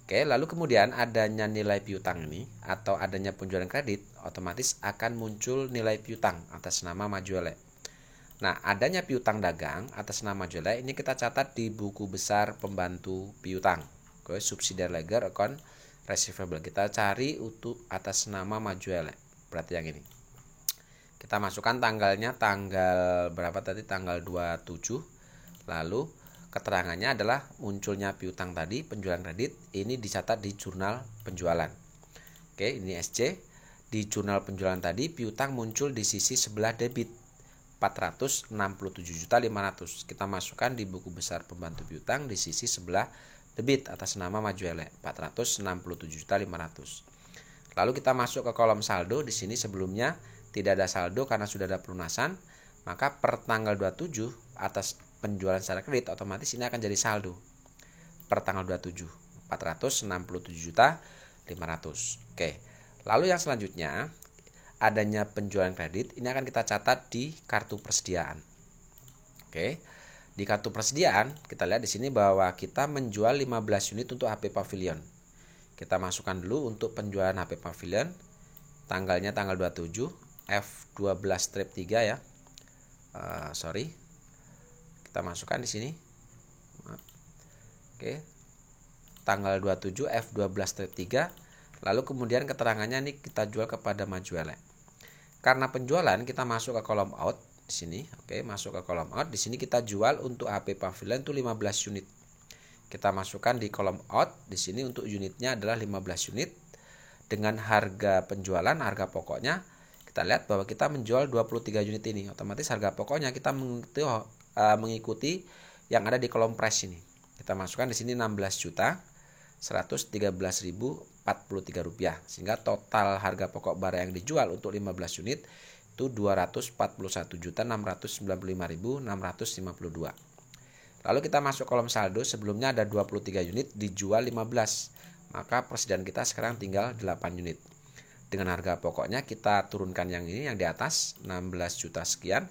Oke, lalu kemudian adanya nilai piutang ini atau adanya penjualan kredit, otomatis akan muncul nilai piutang atas nama Majuele. Nah, adanya piutang dagang atas nama Majuele ini kita catat di buku besar pembantu piutang. Oke, subsidiary ledger account receivable. Kita cari untuk atas nama Majuele. Berarti yang ini. Kita masukkan tanggalnya, tanggal berapa tadi? Tanggal 27. Lalu keterangannya adalah munculnya piutang tadi, penjualan kredit, ini dicatat di jurnal penjualan. Oke, ini SC. Di jurnal penjualan tadi, piutang muncul di sisi sebelah debit, 467.500. Kita masukkan di buku besar pembantu piutang di sisi sebelah debit atas nama Majuele, 467.500. Lalu kita masuk ke kolom saldo. Di sini sebelumnya tidak ada saldo karena sudah ada pelunasan, maka per tanggal 27 atas penjualan secara kredit otomatis ini akan jadi saldo per tanggal 27 467.500. Oke. Lalu yang selanjutnya adanya penjualan kredit ini akan kita catat di kartu persediaan. Oke. Di kartu persediaan kita lihat di sini bahwa kita menjual 15 unit untuk HP Pavilion. Kita masukkan dulu untuk penjualan HP Pavilion. Tanggalnya tanggal 27 F12-3 ya. Kita masukkan di sini. Oke. Tanggal 27 F12-3. Lalu kemudian keterangannya ini kita jual kepada Majuele. Karena penjualan kita masuk ke kolom out di sini. Oke, masuk ke kolom out. Di sini kita jual untuk HP Pavilion itu 15 unit. Kita masukkan di kolom out. Di sini untuk unitnya adalah 15 unit. Dengan harga penjualan, harga pokoknya kita lihat bahwa kita menjual 23 unit ini. Otomatis harga pokoknya kita mengikuti yang ada di kolom price ini. Kita masukkan di sini 16.113.043 rupiah, sehingga total harga pokok barang yang dijual untuk 15 unit itu 241.695.652. Lalu kita masuk kolom saldo. Sebelumnya ada 23 unit, dijual 15, maka persediaan kita sekarang tinggal 8 unit. Dengan harga pokoknya kita turunkan yang ini, yang di atas 16 juta sekian.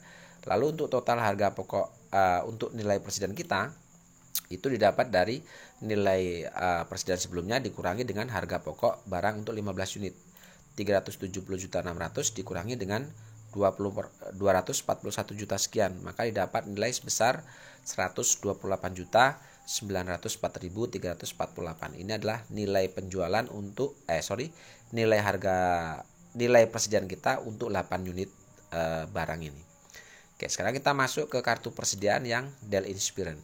Lalu untuk total harga pokok untuk nilai persediaan kita itu didapat dari nilai persediaan sebelumnya dikurangi dengan harga pokok barang untuk 15 unit. 370.600 dikurangi dengan 241 juta sekian, maka didapat nilai sebesar 128.904.348. Ini adalah nilai penjualan untuk nilai persediaan kita untuk 8 unit barang ini. Oke, sekarang kita masuk ke kartu persediaan yang Dell Inspiron.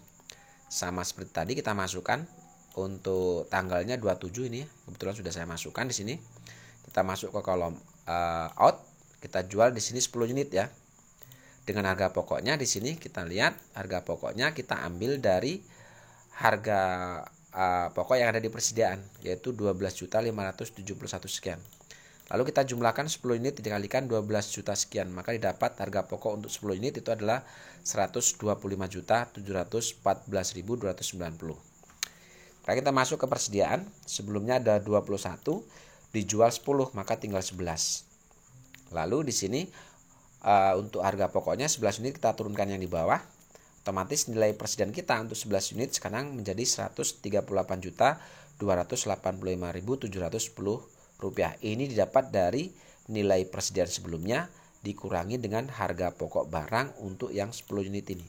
Sama seperti tadi kita masukkan untuk tanggalnya 27 ini, kebetulan sudah saya masukkan di sini. Kita masuk ke kolom out, kita jual di sini 10 unit ya. Dengan harga pokoknya di sini kita lihat harga pokoknya kita ambil dari harga pokok yang ada di persediaan, yaitu 12.571 sekian. Lalu kita jumlahkan 10 unit dikalikan 12 juta sekian, maka didapat harga pokok untuk 10 unit itu adalah 125.714.290. Sekarang kita masuk ke persediaan. Sebelumnya ada 21, dijual 10, maka tinggal 11. Lalu di sini untuk harga pokoknya 11 unit kita turunkan yang di bawah, otomatis nilai persediaan kita untuk 11 unit sekarang menjadi Rp138.285.710. Ini didapat dari nilai persediaan sebelumnya dikurangi dengan harga pokok barang untuk yang 10 unit ini.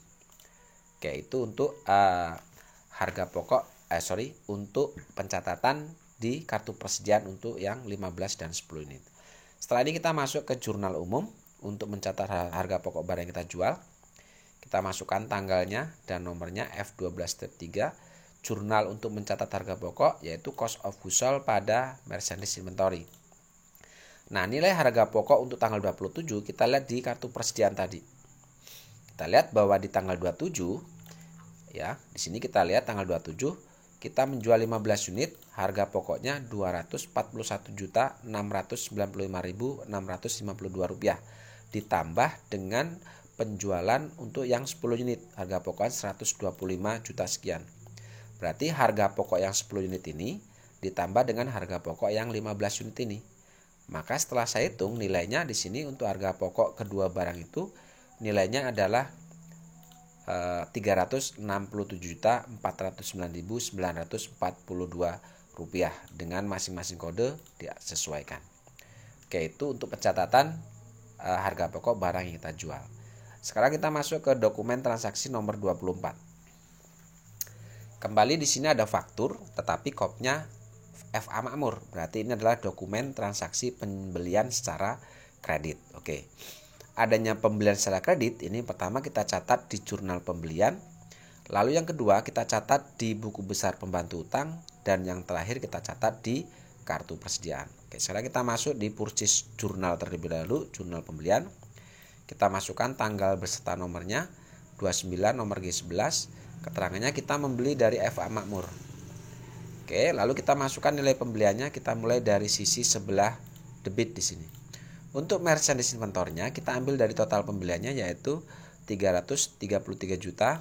Oke, itu untuk harga pokok untuk pencatatan di kartu persediaan untuk yang 15 dan 10 unit. Setelah ini kita masuk ke jurnal umum untuk mencatat harga pokok barang yang kita jual. Kita masukkan tanggalnya dan nomornya F12 step 3. Jurnal untuk mencatat harga pokok yaitu cost of goods sold pada merchandise inventory. Nah, nilai harga pokok untuk tanggal 27 kita lihat di kartu persediaan tadi. Kita lihat bahwa di tanggal 27 ya, di sini kita lihat tanggal 27 kita menjual 15 unit, harga pokoknya Rp241.695.652 ditambah dengan penjualan untuk yang 10 unit, harga pokoknya 125 juta sekian. Berarti harga pokok yang 10 unit ini ditambah dengan harga pokok yang 15 unit ini. Maka setelah saya hitung nilainya di sini untuk harga pokok kedua barang itu nilainya adalah Rp367.409.942 dengan masing-masing kode disesuaikan. Oke, itu untuk pencatatan harga pokok barang yang kita jual. Sekarang kita masuk ke dokumen transaksi nomor 24. Kembali di sini ada faktur tetapi kopnya FA makmur. Berarti ini adalah dokumen transaksi pembelian secara kredit. Oke. Adanya pembelian secara kredit ini pertama kita catat di jurnal pembelian. Lalu yang kedua kita catat di buku besar pembantu utang dan yang terakhir kita catat di kartu persediaan. Oke, sekarang kita masuk di purchase jurnal terlebih dahulu, jurnal pembelian. Kita masukkan tanggal beserta nomornya 29 nomor G11. Keterangannya kita membeli dari FA makmur. Oke, lalu kita masukkan nilai pembeliannya, kita mulai dari sisi sebelah debit di sini. Untuk merchandise inventornya kita ambil dari total pembeliannya yaitu 333.200.000.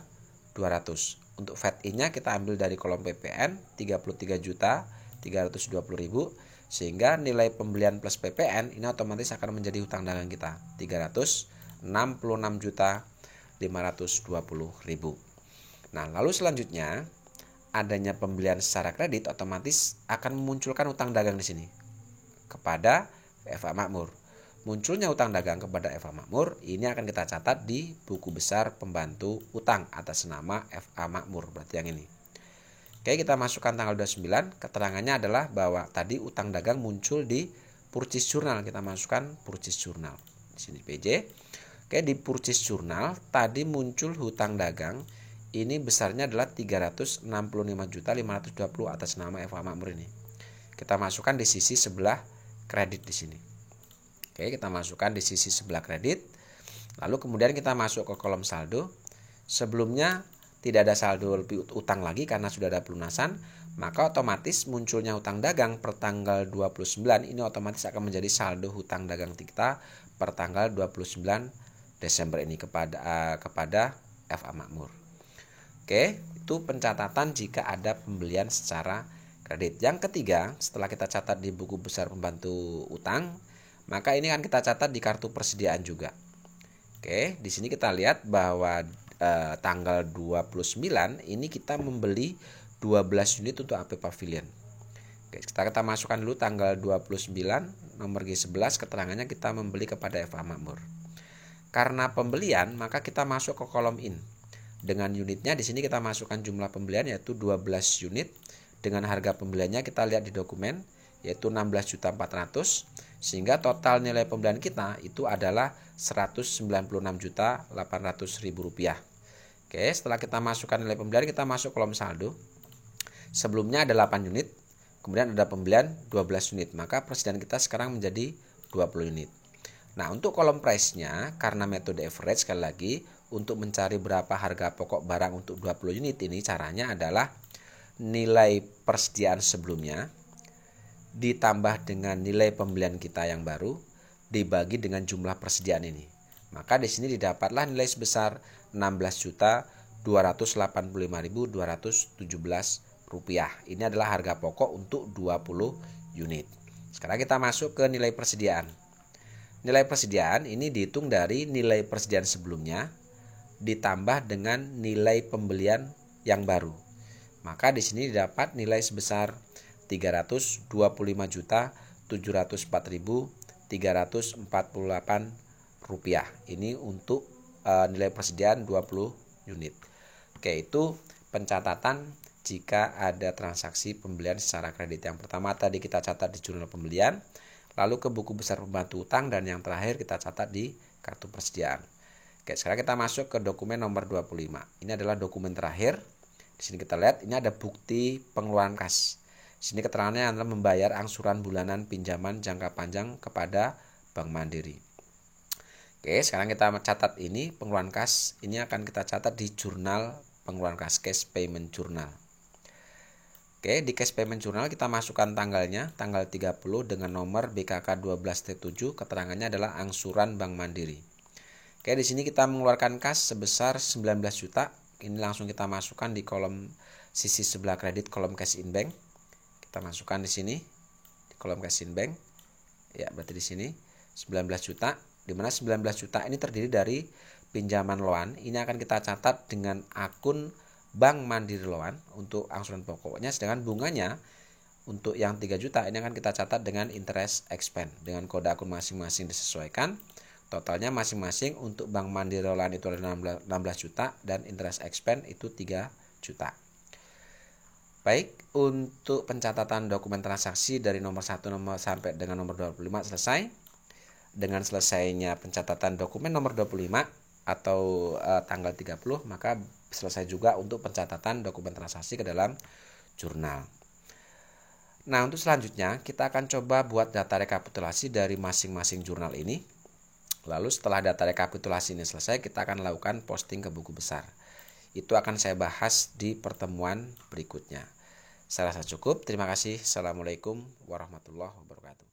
Untuk VAT-nya kita ambil dari kolom PPN 33.320.000 sehingga nilai pembelian plus PPN ini otomatis akan menjadi hutang dagang kita 366.520.000. Nah, lalu selanjutnya adanya pembelian secara kredit otomatis akan memunculkan utang dagang di sini kepada FA makmur. Munculnya utang dagang kepada FA makmur ini akan kita catat di buku besar pembantu utang atas nama FA makmur, berarti yang ini. Oke, kita masukkan tanggal 29. Keterangannya adalah bahwa tadi utang dagang muncul di purchase journal. Kita masukkan purchase journal di sini PJ. Oke, di purchase journal tadi muncul hutang dagang. Ini besarnya adalah 365.520 atas nama FA makmur ini. Kita masukkan di sisi sebelah kredit di sini. Oke, kita masukkan di sisi sebelah kredit. Lalu kemudian kita masuk ke kolom saldo. Sebelumnya tidak ada saldo lebih utang lagi karena sudah ada pelunasan, maka otomatis munculnya utang dagang per tanggal 29 ini otomatis akan menjadi saldo hutang dagang kita per tanggal 29 Desember ini kepada FA makmur. Oke, itu pencatatan jika ada pembelian secara kredit. Yang ketiga, setelah kita catat di buku besar pembantu utang, maka ini akan kita catat di kartu persediaan juga. Oke, di sini kita lihat bahwa tanggal 29 ini kita membeli 12 unit untuk AP Pavilion. Oke, kita masukkan dulu tanggal 29 nomor G11, keterangannya kita membeli kepada FA makmur. Karena pembelian, maka kita masuk ke kolom in. Dengan unitnya di sini kita masukkan jumlah pembelian yaitu 12 unit. Dengan harga pembeliannya kita lihat di dokumen yaitu 16.400.000 sehingga total nilai pembelian kita itu adalah Rp196.800.000. Oke, setelah kita masukkan nilai pembelian kita masuk kolom saldo. Sebelumnya ada 8 unit, kemudian ada pembelian 12 unit, maka persediaan kita sekarang menjadi 20 unit. Nah, untuk kolom price-nya karena metode average sekali lagi untuk mencari berapa harga pokok barang untuk 20 unit ini caranya adalah nilai persediaan sebelumnya ditambah dengan nilai pembelian kita yang baru dibagi dengan jumlah persediaan ini. Maka di sini didapatlah nilai sebesar Rp16.085.217. Ini adalah harga pokok untuk 20 unit. Sekarang kita masuk ke nilai persediaan. Nilai persediaan ini dihitung dari nilai persediaan sebelumnya ditambah dengan nilai pembelian yang baru. Maka di sini didapat nilai sebesar Rp324.704.348. Ini untuk nilai persediaan 20 unit. Oke, itu pencatatan jika ada transaksi pembelian secara kredit. Yang pertama tadi kita catat di jurnal pembelian, lalu ke buku besar pembantu utang, dan yang terakhir kita catat di kartu persediaan. Oke, sekarang kita masuk ke dokumen nomor 25. Ini adalah dokumen terakhir. Di sini kita lihat ini ada bukti pengeluaran kas. Di sini keterangannya adalah membayar angsuran bulanan pinjaman jangka panjang kepada Bank Mandiri. Oke, sekarang kita catat ini pengeluaran kas. Ini akan kita catat di jurnal pengeluaran kas, cash payment journal. Oke, di cash payment journal kita masukkan tanggalnya, tanggal 30 dengan nomor BKK 12-7, keterangannya adalah angsuran Bank Mandiri. Oke, di sini kita mengeluarkan kas sebesar 19 juta. Ini langsung kita masukkan di kolom sisi sebelah kredit, kolom cash in bank. Kita masukkan di sini di kolom cash in bank. Ya, berarti di sini 19 juta, di mana 19 juta ini terdiri dari pinjaman loan. Ini akan kita catat dengan akun Bank Mandiri Loan untuk angsuran pokoknya, sedangkan bunganya untuk yang 3 juta ini akan kita catat dengan interest expense. Dengan kode akun masing-masing disesuaikan. Totalnya masing-masing untuk Bank Mandiri Loan itu ada 16 juta dan interest expense itu 3 juta. Baik, untuk pencatatan dokumen transaksi dari nomor 1 sampai dengan nomor 25 selesai. Dengan selesainya pencatatan dokumen nomor 25 atau tanggal 30, maka selesai juga untuk pencatatan dokumen transaksi ke dalam jurnal. Nah, untuk selanjutnya kita akan coba buat data rekapitulasi dari masing-masing jurnal ini. Lalu setelah data rekapitulasi ini selesai, kita akan lakukan posting ke buku besar. Itu akan saya bahas di pertemuan berikutnya. Saya rasa cukup. Terima kasih. Assalamualaikum warahmatullahi wabarakatuh.